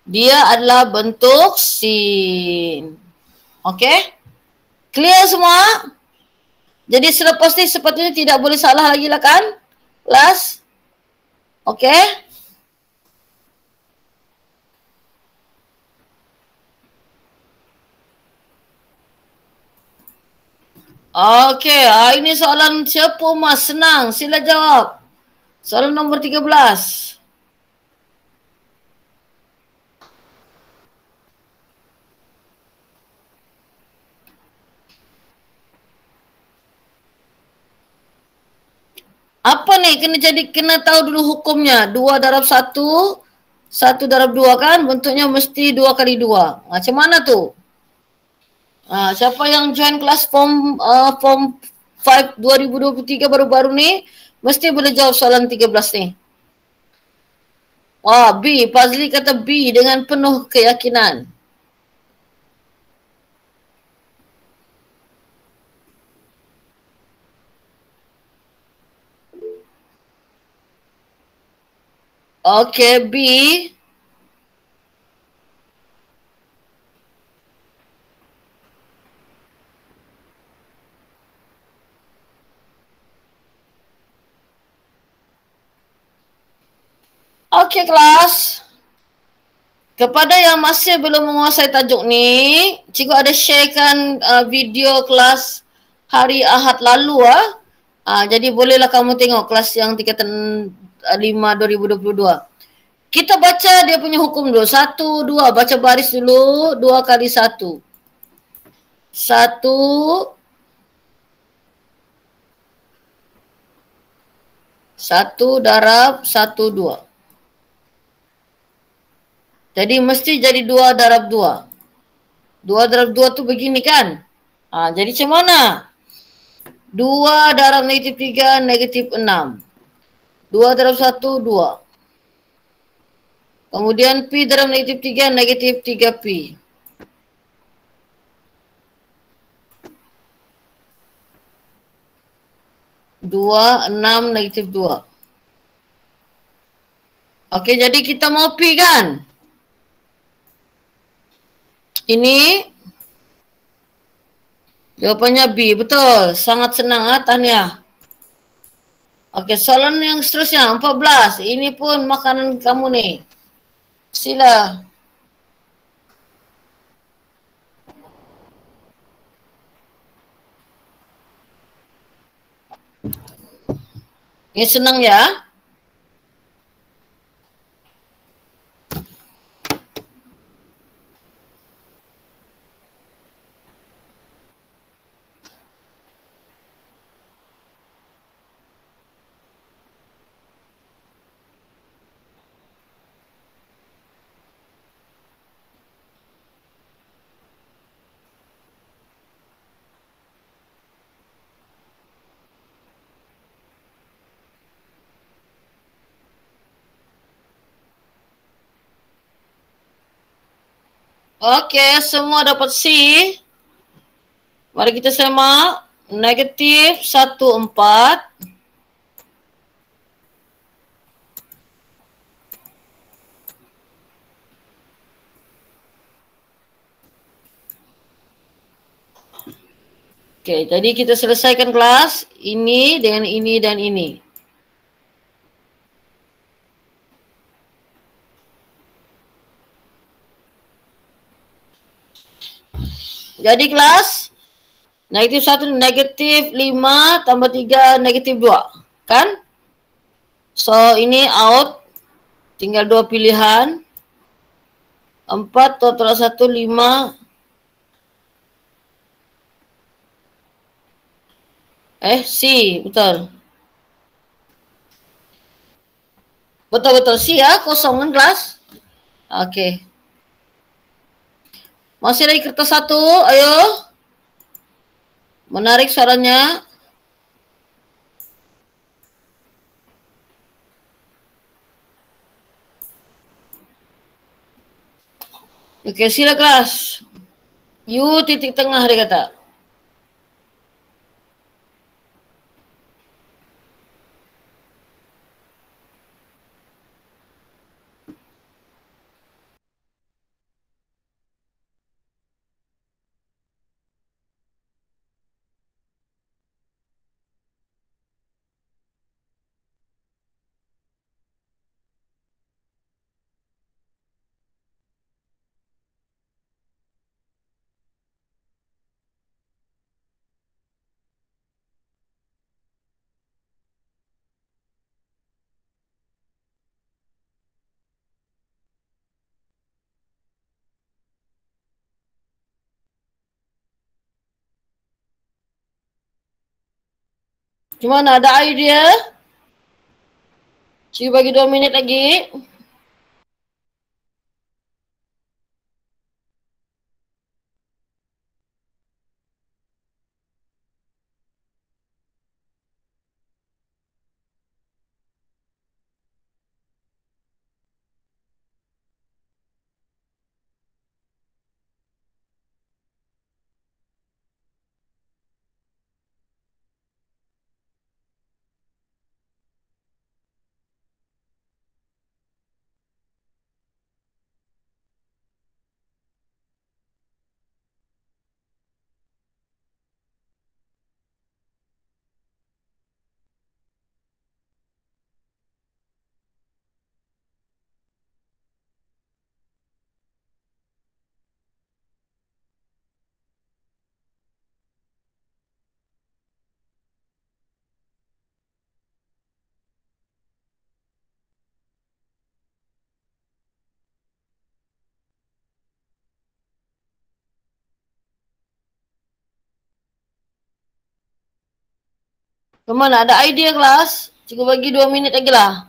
dia adalah bentuk sin. Okey? Clear semua? Jadi selepas ni sepatutnya tidak boleh salah lagi lah kan? Kelas? Okey? Okey, ini soalan siapa Mas? Senang, sila jawab. Soalan nombor 13. Apa nih? Kena tahu dulu hukumnya. 2 darab 1, 1 darab 2 kan? Bentuknya mesti 2 kali 2. Macam mana tu? Siapa yang join kelas form 5 2023 baru-baru ni mesti boleh jawab soalan 13 ni. B. Fazli kata B dengan penuh keyakinan. Okey, B. Okey kelas. Kepada yang masih belum menguasai tajuk ni, cikgu ada sharekan video kelas hari Ahad lalu jadi bolehlah kamu tengok kelas yang tingkatan 5 2022. Kita baca dia punya hukum dulu. 1, 2, baca baris dulu. 2 kali 1. 1, 1 darab 1, 2. Jadi mesti jadi 2 darab 2. 2 darab 2 tu begini kan? Jadi macam mana? 2 darab negatif 3, negatif 6. 2 darab 1, 2. Kemudian P darab negatif 3, negatif 3P. 2, 6, negatif 2. Okey, jadi kita mau P kan? Ini jawapannya B. Betul. Sangat senang tahniah. Okey, soalan yang seterusnya 14. Ini pun makanan kamu ni. Sila. Ini senang ya. Okey, semua dapat C. Mari kita semak. Negatif 1, 4. Okey, jadi kita selesaikan kelas. Ini dengan ini dan ini. Jadi kelas, negatif 1, negatif 5, tambah 3, negatif 2. Kan? So, ini out. Tinggal 2 pilihan. 4, total 1, 5. C, betul. Betul-betul C kosong kan kelas? Okey. Masih lagi kertas 1, ayo. Menarik suaranya. Okey, sila kelas. U titik tengah dia kata. Cuma ada idea? Cuba bagi 2 minit lagi. Kemana? Ada idea kelas? Cuba bagi 2 minit lagi lah.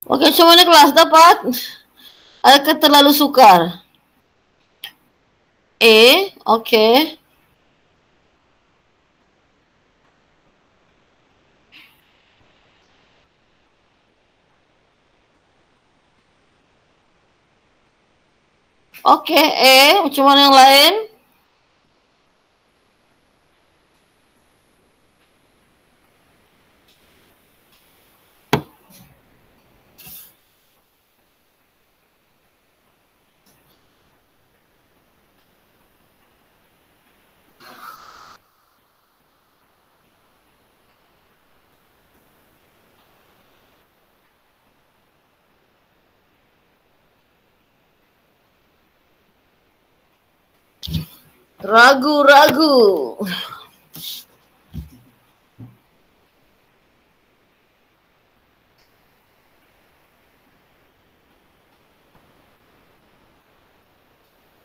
Okey, macam mana kelas? Dapat? Adakah terlalu sukar? Okey. Okey, macam mana yang lain? Ragu-ragu.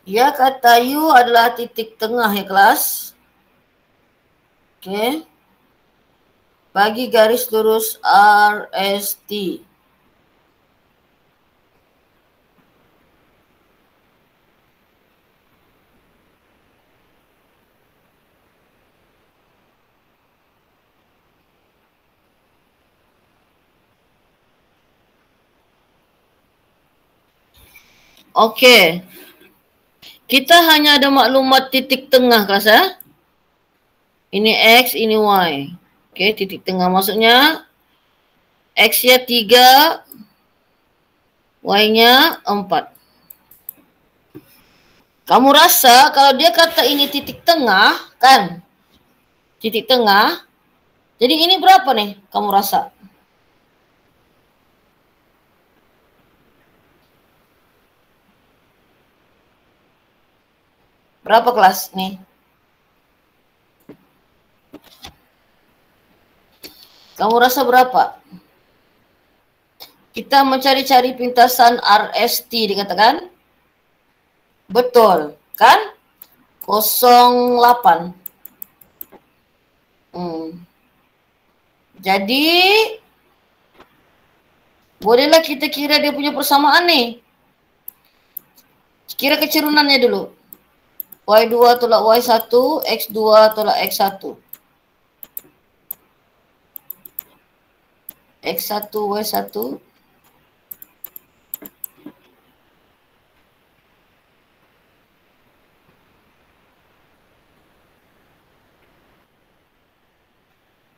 Ya, kata U adalah titik tengah ya kelas. Okey. Bagi garis lurus RST. Okey. Kita hanya ada maklumat titik tengah kelas ya. Ini X, ini Y. Okey, titik tengah maksudnya X-nya 3, Y-nya 4. Kamu rasa kalau dia kata ini titik tengah, kan? Titik tengah. Jadi ini berapa nih kamu rasa? Berapa kelas nih? Kamu rasa berapa? Kita mencari-cari pintasan RST dikatakan? Betul, kan? 08. Jadi, bolehlah kita kira dia punya persamaan nih. Kira kecerunannya dulu. Y2 tolak Y1, X2 tolak X1. X1, Y1.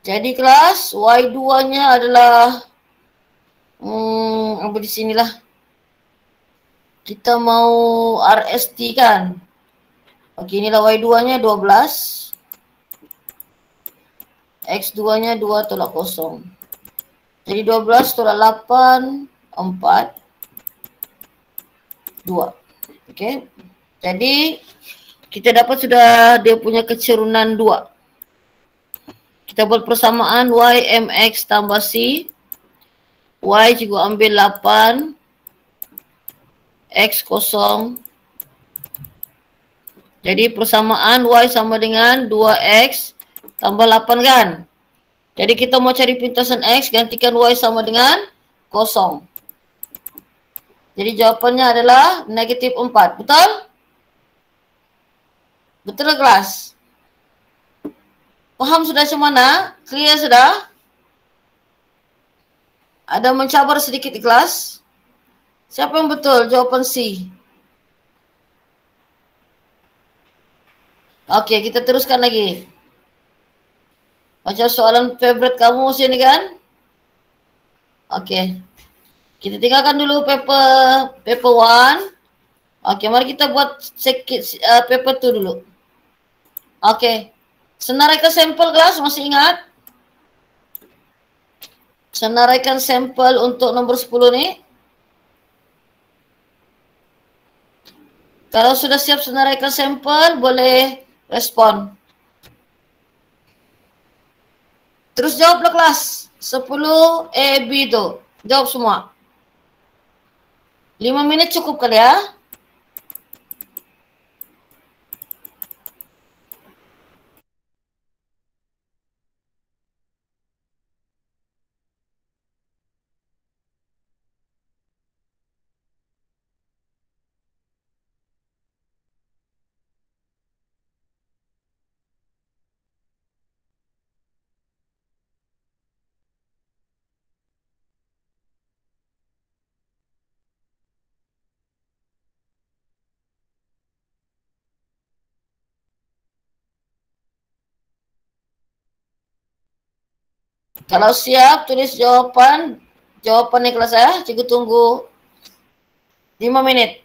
Jadi kelas Y2-nya adalah apa di sinilah. Kita mau RST kan. Okey, inilah Y2-nya 12. X2-nya 2 tolak 0. Jadi 12 tolak 8, 4, 2. Okey. Jadi kita dapat sudah dia punya kecerunan 2. Kita buat persamaan Y MX tambah C. Y juga ambil 8. X kosong. Jadi persamaan Y sama dengan 2X tambah 8 kan. Jadi kita mau cari pintasan X, gantikan Y sama dengan 0. Jadi jawapannya adalah negatif 4. Betul? Betul kelas? Faham sudah macam mana? Clear sudah? Ada mencabar sedikit di kelas? Siapa yang betul? Jawapan C. Okey, kita teruskan lagi. Macam soalan favorite kamu sini kan? Okey. Kita tinggalkan dulu paper 1. Okey, mari kita buat paper 2 dulu. Okey. Senaraikan sampel kelas, masih ingat? Senaraikan sampel untuk nombor 10 ni. Kalau sudah siap senaraikan sampel, boleh respon. Terus jawablah kelas. 10 A, B tu. Jawab semua. 5 minit cukup kali ya. Kalau siap, tulis jawapan. Jawapannya kelas ya. Cikgu tunggu 5 minit.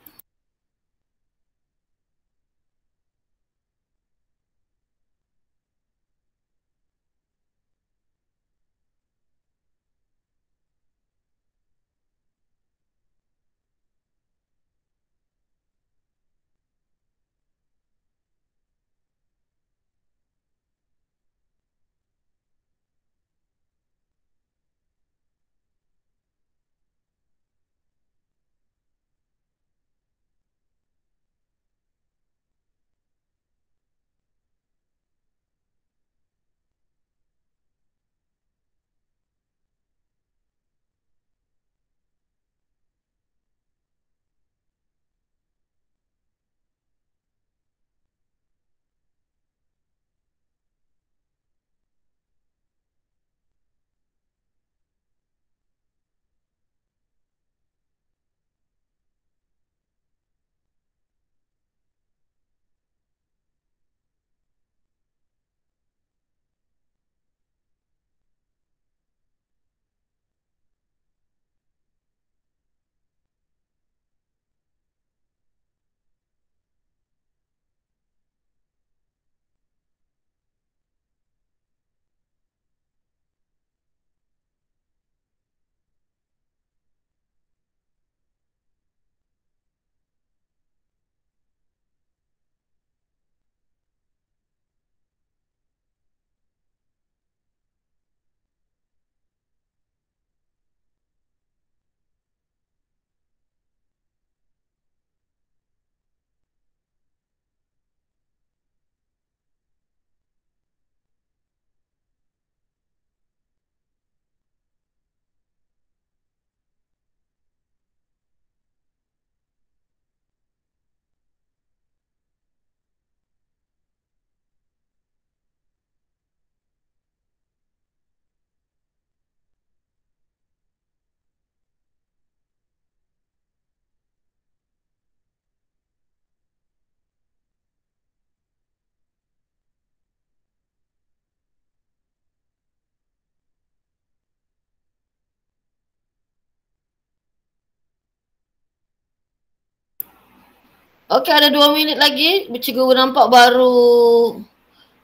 Okey, ada 2 minit lagi. Cikgu nampak baru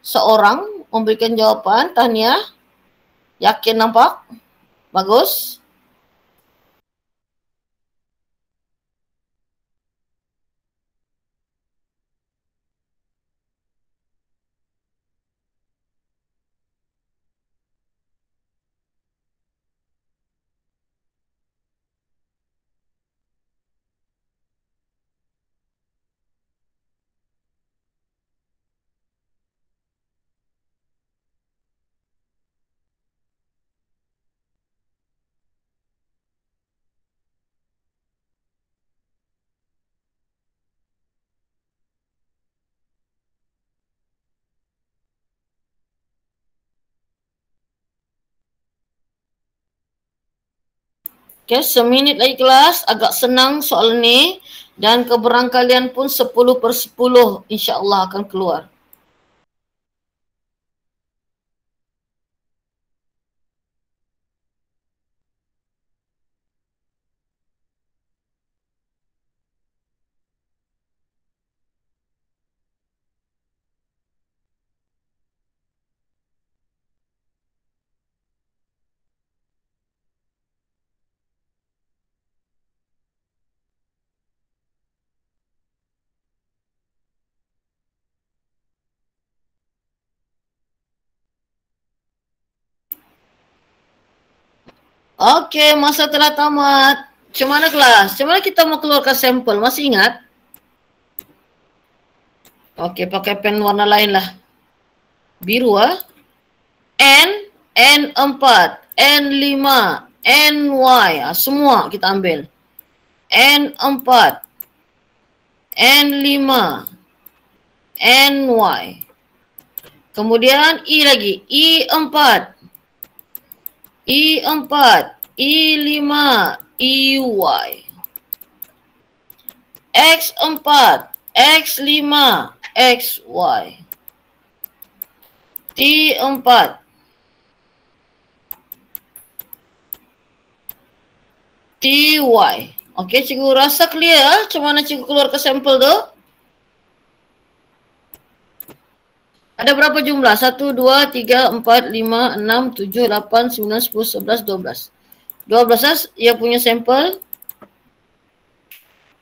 seorang memberikan jawapan. Tahniah. Yakin nampak? Bagus. Okey, seminit lagi kelas. Agak senang soal ni. Dan keberangkalian pun 10/10 insya-Allah akan keluar. Okey, masa telah tamat. Macam mana kelas? Macam mana kita mau keluarkan sampel? Masih ingat? Okey, pakai pen warna lain lah. Biru ah. N4, N5, NY. Semua kita ambil. N4, N5, NY. Kemudian I lagi. I4, I4, I5, EY. X4, X5, XY. T4, TY. Okey, cikgu rasa clear macam mana cikgu keluarkan sampel tu? Ada berapa jumlah? 1, 2, 3, 4, 5, 6, 7, 8, 9, 10, 11, 12. 12 yang punya sampel.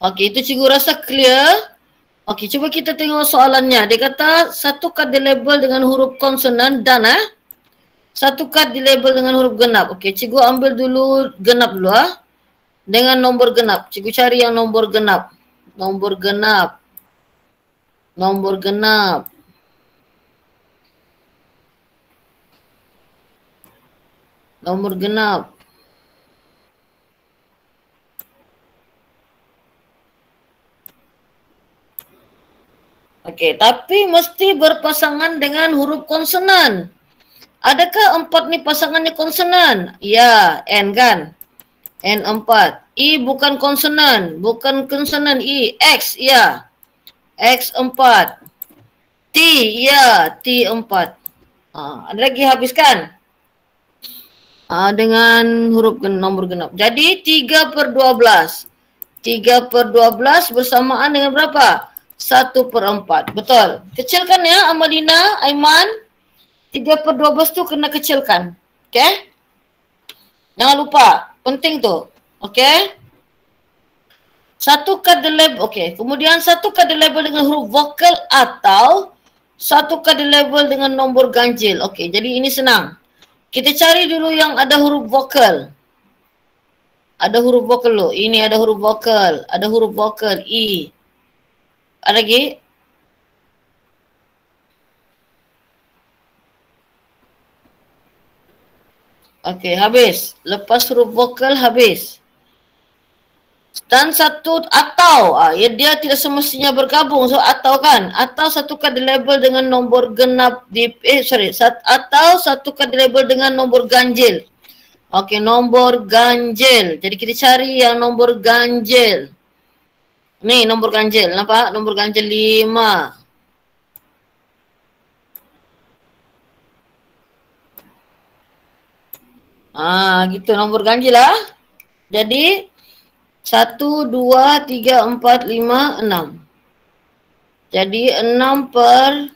Okey, itu cikgu rasa clear. Okey, cuba kita tengok soalannya. Dia kata satu kad dilabel dengan huruf konsonan dan satu kad dilabel dengan huruf genap. Okey, cikgu ambil dulu genap dulu dengan nombor genap. Cikgu cari yang nombor genap. Nombor genap. Nombor genap. Nombor genap. Okey, tapi mesti berpasangan dengan huruf konsonan. Adakah 4 ni pasangannya konsonan? Ya, N kan? N4. I bukan konsonan. Bukan konsonan I. X, ya. X4. T, ya. T4. Ada lagi habiskan? Dengan huruf nombor genap. Jadi 3/12. 3/12 bersamaan dengan berapa? 1/4. Betul. Kecilkan ya Amalina, Aiman. 3/12 tu kena kecilkan. Okay? Jangan lupa. Penting tu. Okay? Satu kad dilabel. Okay. Kemudian satu kad dilabel dengan huruf vokal atau satu kad dilabel dengan nombor ganjil. Okay. Jadi ini senang. Kita cari dulu yang ada huruf vokal. Ada huruf vokal lo. Ini ada huruf vokal. Ada huruf vokal. I. Ada lagi? Okey, habis. Lepas huruf vokal habis. Dan satu atau. Ya, dia tidak semestinya bergabung. So atau kan. Atau satu kad dilabel dengan nombor genap. Atau satu kad dilabel dengan nombor ganjil. Okey, nombor ganjil. Jadi kita cari yang nombor ganjil. Ni nombor ganjil. Nampak? Nombor ganjil 5. Gitu nombor ganjil lah. Jadi 1, 2, 3, 4, 5, 6. Jadi 6/12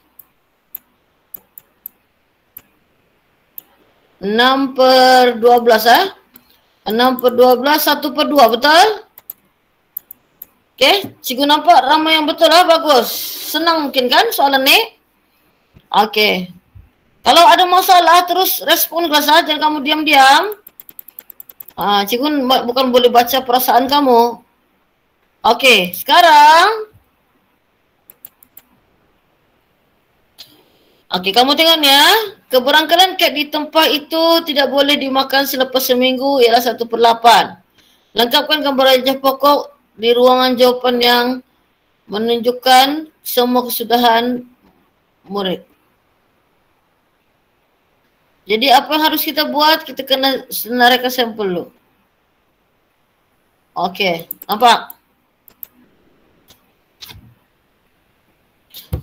6/12 1/2 betul? Okey, cikgu nampak ramai yang betul lah, bagus. Senang mungkin kan soalan ni? Okey. Kalau ada masalah terus respon kelas jangan kamu diam-diam. Cikgu bukan boleh baca perasaan kamu. Okey, sekarang kamu tengok ni ya. Keberangkalan kat di tempat itu tidak boleh dimakan selepas seminggu ialah 1/8. Lengkapkan gambar rajah pokok di ruangan jawapan yang menunjukkan semua kesudahan murid. Jadi apa yang harus kita buat? Kita kena senaraikan sampel dulu. Okey, nampak?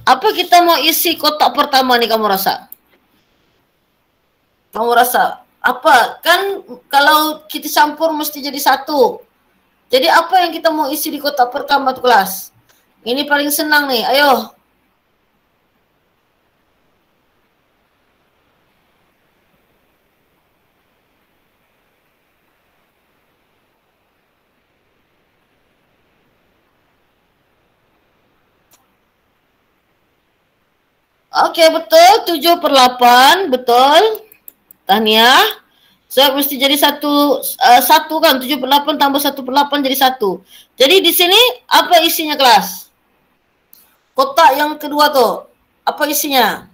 Apa kita mau isi kotak pertama ni kamu rasa? Kamu rasa? Apa? Kan kalau kita campur mesti jadi satu. Jadi apa yang kita mau isi di kotak pertama tu kelas? Ini paling senang nih, ayo. Okey, betul. 7/8, betul. Tahniah. So, mesti jadi satu kan. 7/8 tambah 1/8 jadi 1. Jadi di sini apa isinya kelas? Kotak yang kedua tu. Apa isinya?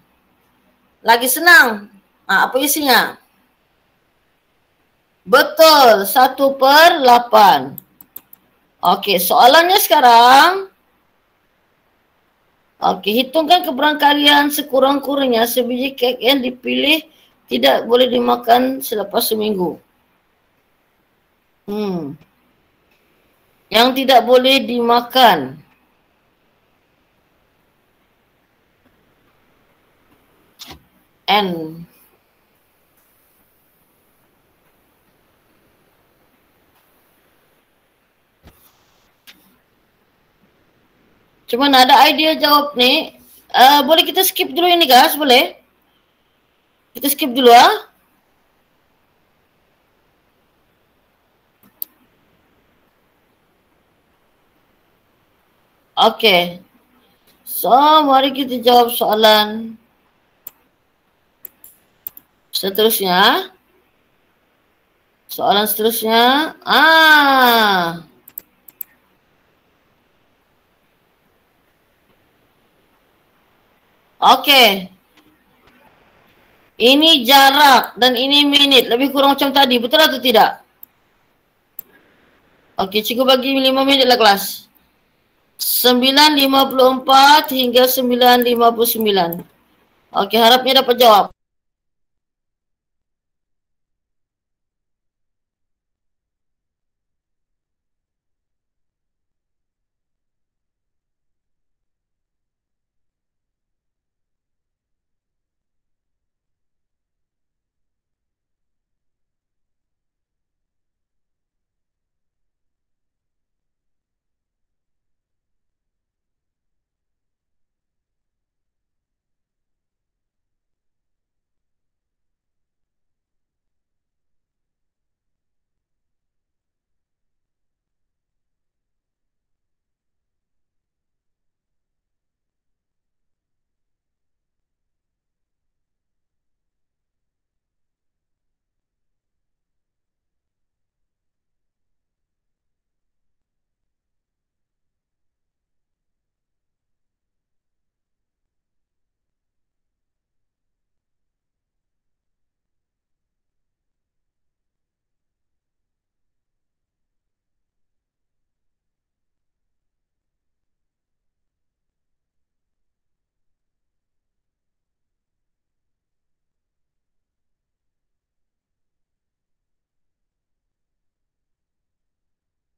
Lagi senang. Apa isinya? Betul. 1/8. Okey, soalannya sekarang. Okey, hitungkan keberangkalian sekurang-kurangnya sebiji kek yang dipilih tidak boleh dimakan selepas seminggu. Yang tidak boleh dimakan. N. Cuma ada idea jawab ni. Boleh kita skip dulu ini guys, boleh? Kita skip dulu Okey. So, mari kita jawab soalan seterusnya. Soalan seterusnya. Okey. Ini jarak dan ini minit. Lebih kurang macam tadi. Betul atau tidak? Okey, cikgu bagi 5 minit lah kelas. 9:54 hingga 9:59. Okey, harapnya dapat jawab.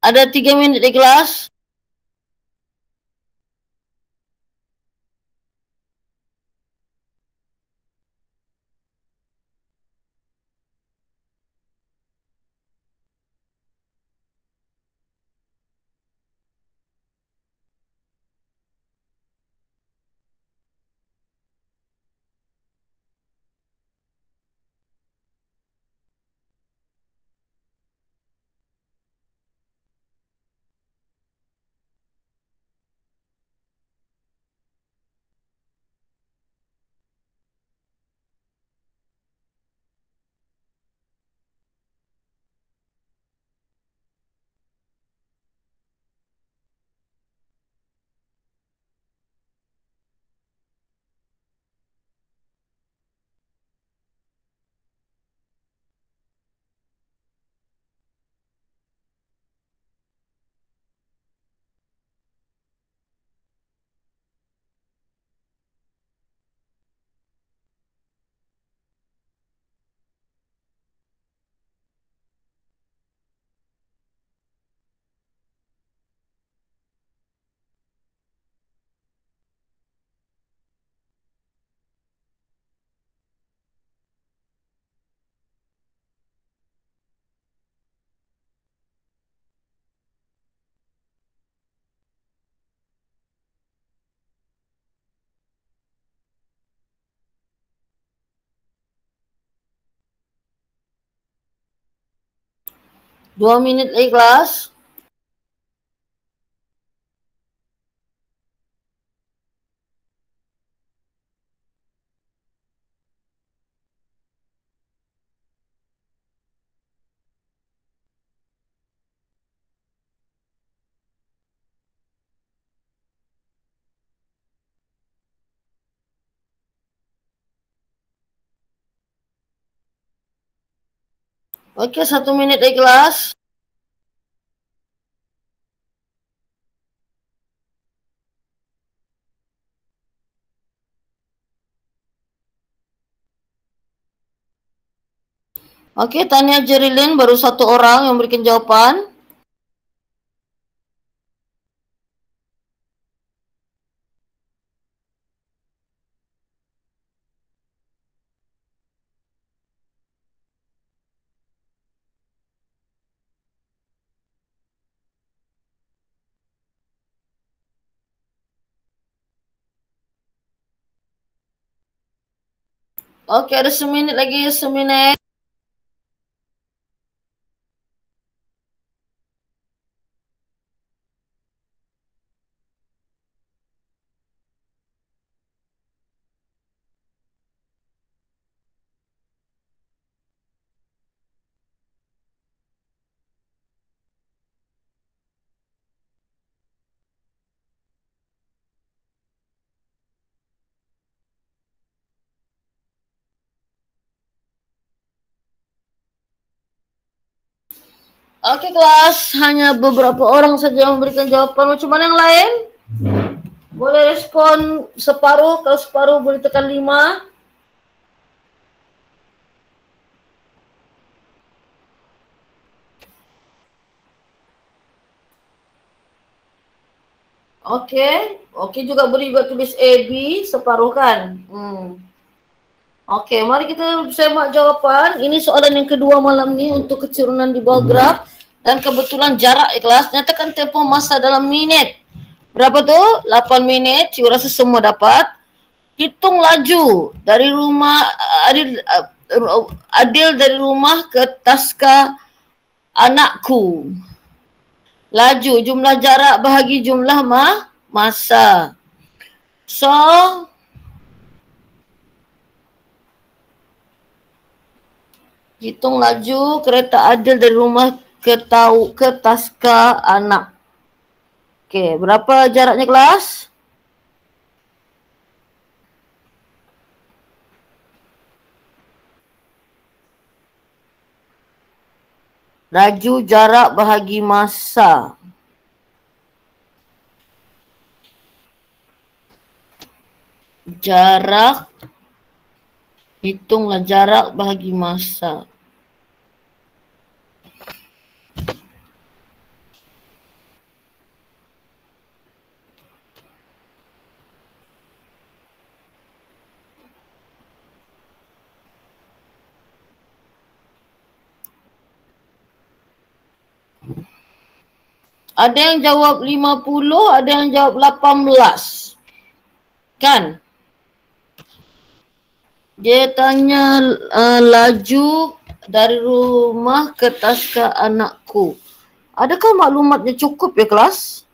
Ada 3 minit di kelas. 2 minit lagi kelas. Okey, 1 minit lagi kelas. Okey, Tania Jerilin baru 1 orang yang memberikan jawapan. Okey, ada 1 minit lagi, 1 minit. Okey kelas, hanya beberapa orang saja yang memberikan jawapan. Macam mana yang lain? Boleh respon separuh, kalau separuh boleh tekan 5. Okey, okey juga boleh juga tulis A, B, separuh kan? Okey, mari kita semak jawapan. Ini soalan yang kedua malam ni untuk keturunan di bawah graf. Dan kebetulan jarak kelas, nyatakan tempoh masa dalam minit. Berapa tu? 8 minit, cikgu rasa semua dapat. Hitung laju dari rumah, Adil dari rumah ke taska anakku. Laju, jumlah jarak bahagi jumlah masa. So, hitung laju kereta Adil dari rumah ke taska anak. Okey, berapa jaraknya kelas? Laju jarak bahagi masa. Jarak, hitunglah jarak bahagi masa. Ada yang jawab 50, ada yang jawab 18. Kan? Dia tanya laju dari rumah ke taska anakku. Adakah maklumatnya cukup ya kelas?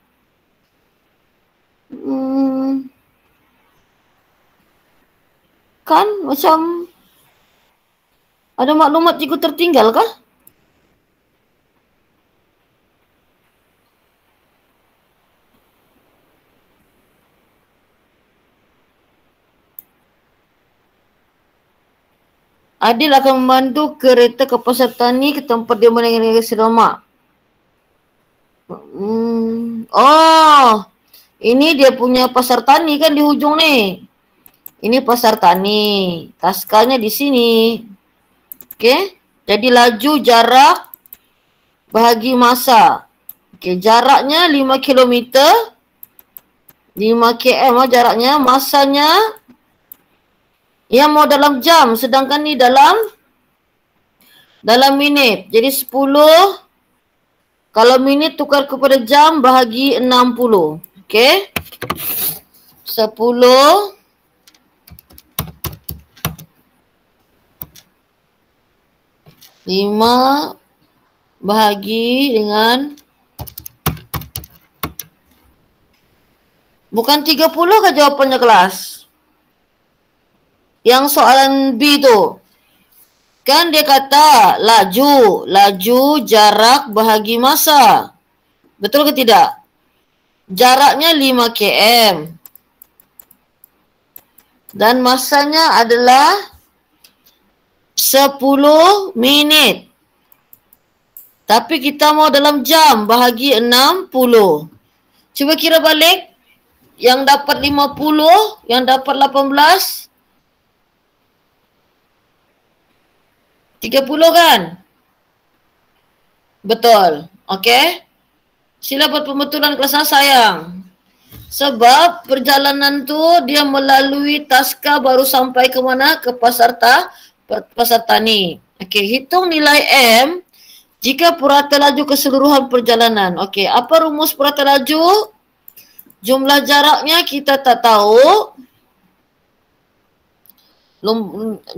Kan macam ada maklumat cikgu tertinggal kah? Adil akan memandu kereta ke pasar tani ke tempat dia meninggalkan selamat. Oh, ini dia punya pasar tani kan di hujung ni. Ini pasar tani. Taskanya di sini. Okey. Jadi laju jarak bahagi masa. Okey, jaraknya 5 km. 5 km jaraknya, masanya yang mau dalam jam, sedangkan ni dalam minit. Jadi 10, kalau minit tukar kepada jam bahagi 60. Okey. 10 5 bahagi dengan bukan 30 ke jawapannya kelas? Yang soalan B tu. Kan dia kata laju jarak bahagi masa. Betul ke tidak? Jaraknya 5 km. Dan masanya adalah 10 minit. Tapi kita mau dalam jam, bahagi 60. Cuba kira balik. Yang dapat 50, yang dapat 18. 30 kan? Betul. Okey. Sila buat pembetulan kelas sayang. Sebab perjalanan tu dia melalui Taska baru sampai ke mana? Ke pasar tani. Okey, hitung nilai M jika purata laju keseluruhan perjalanan. Okey, apa rumus purata laju? Jumlah jaraknya kita tak tahu.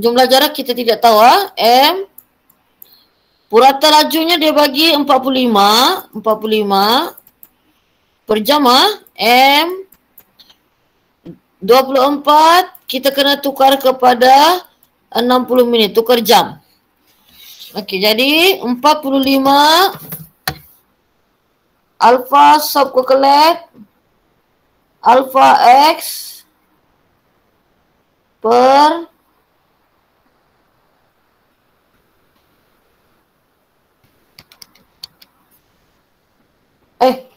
Jumlah jarak kita tidak tahu. M. Purata lajunya dia bagi 45 per jam. M. 24 kita kena tukar kepada 60 minit. Tukar jam. Okey, jadi 45 alfa sub kokelet alfa X per eh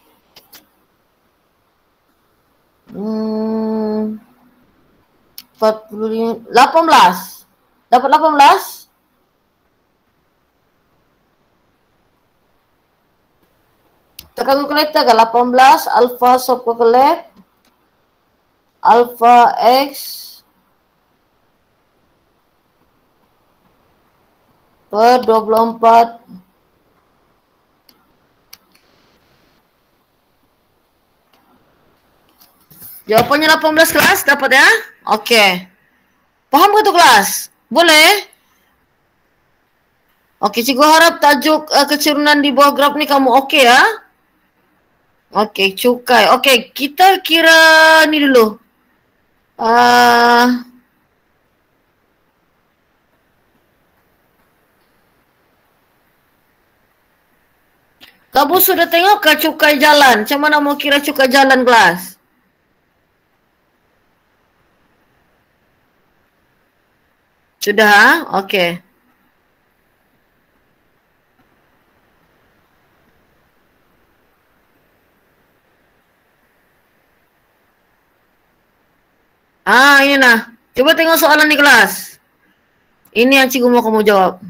45 18. Dapat 18? Tekan kalkulator ke 18 alfa sub kokelet alfa X per 24. Jawapannya 18 kelas dapat ya? Okey. Faham ke tu kelas? Boleh? Okey, cikgu harap tajuk kecerunan di bawah graf ni kamu okey ya? Okey, cukai. Okey, kita kira ni dulu. Kamu sudah tengok ke cukai jalan? Macam mana mau kira cukai jalan kelas? Sudah? Okey. Ini nah. Coba tengok soalan di kelas. Ini yang cikgu mau kamu jawab.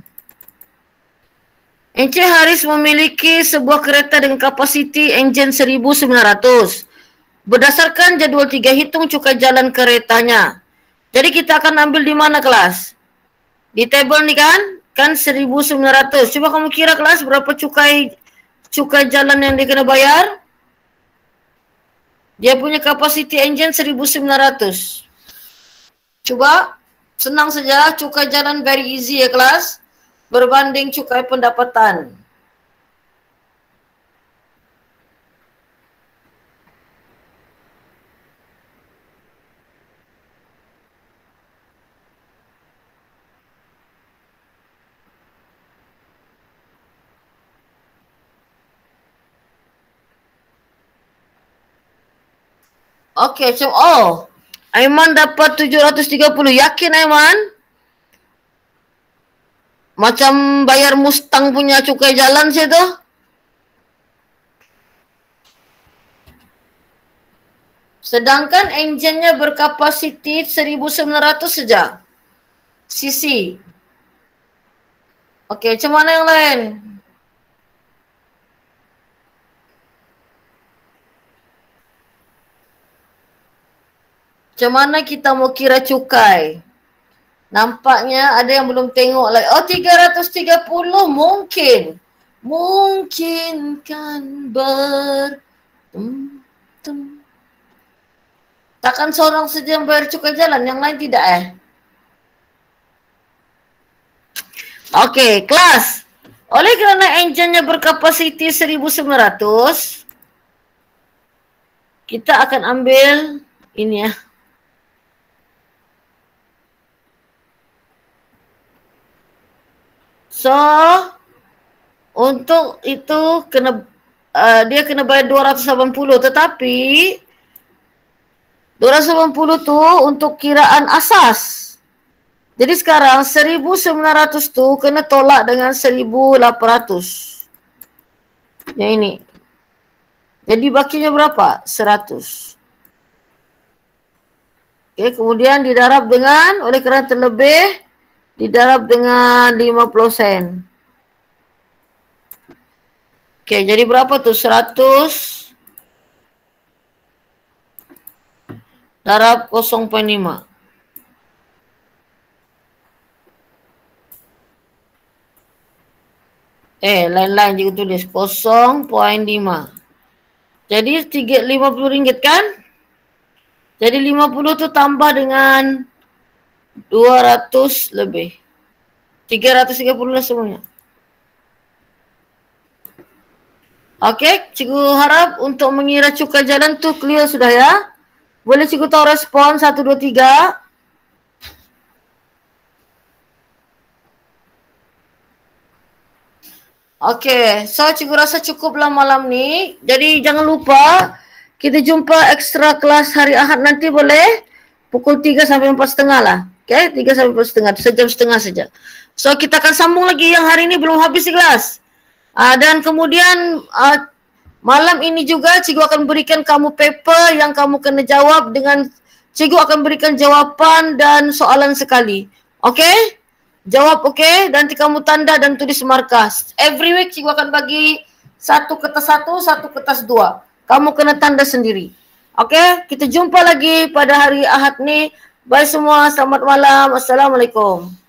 Encik Haris memiliki sebuah kereta dengan kapasiti enjin 1900. Berdasarkan jadual 3, hitung cukai jalan keretanya. Jadi kita akan ambil di mana kelas? Di tabel ni kan? Kan 1900. Coba kamu kira kelas berapa cukai jalan yang dia kena bayar? Dia punya kapasiti enjin 1900. Coba senang saja, cukai jalan very easy ya kelas. Berbanding cukai pendapatan. Okey, Aiman dapat 730. Yakin Aiman? Macam bayar Mustang punya cukai jalan situ. Sedangkan enjinnya berkapasiti 1900 saja. cc. Okey, macam mana yang lain? Macam mana kita mau kira cukai? Nampaknya ada yang belum tengok lagi. Oh, 330 mungkin. Mungkin kan takkan seorang saja yang bayar cukai jalan, yang lain tidak Okey, kelas. Oleh kerana enjinnya berkapasiti 1900, kita akan ambil ini ya. So, untuk itu kena dia kena bayar 280, tetapi 280 tu untuk kiraan asas. Jadi sekarang 1900 tu kena tolak dengan 1800. Yang ini. Jadi bakinya berapa? 100. Okey, kemudian didarab dengan, oleh kerana terlebih, didarab dengan 50 sen. Okey, jadi berapa tu? 100 darab 0.5. Lain-lain juga tulis 0.5. Jadi RM50 kan? Jadi 50 tu tambah dengan 200 lebih. 330 lah semuanya. Okey, cikgu harap untuk mengira cukai jalan tu clear sudah ya. Boleh cikgu tahu respon 1, 2, 3. Okey, so cikgu rasa cukuplah malam ni. Jadi jangan lupa kita jumpa ekstra kelas hari Ahad nanti boleh? Pukul 3 sampai 4.30 lah. Okey, 3 sampai 4.30, sejam setengah saja. So kita akan sambung lagi yang hari ni belum habis di kelas. Dan kemudian malam ini juga cikgu akan berikan kamu paper yang kamu kena jawab dengan, cikgu akan berikan jawapan dan soalan sekali. Okey? Jawab okey, nanti kamu tanda dan tulis markas. Every week cikgu akan bagi satu kertas 1, satu kertas 2. Kamu kena tanda sendiri. Okey? Kita jumpa lagi pada hari Ahad ni. Bye semua, selamat malam. Assalamualaikum.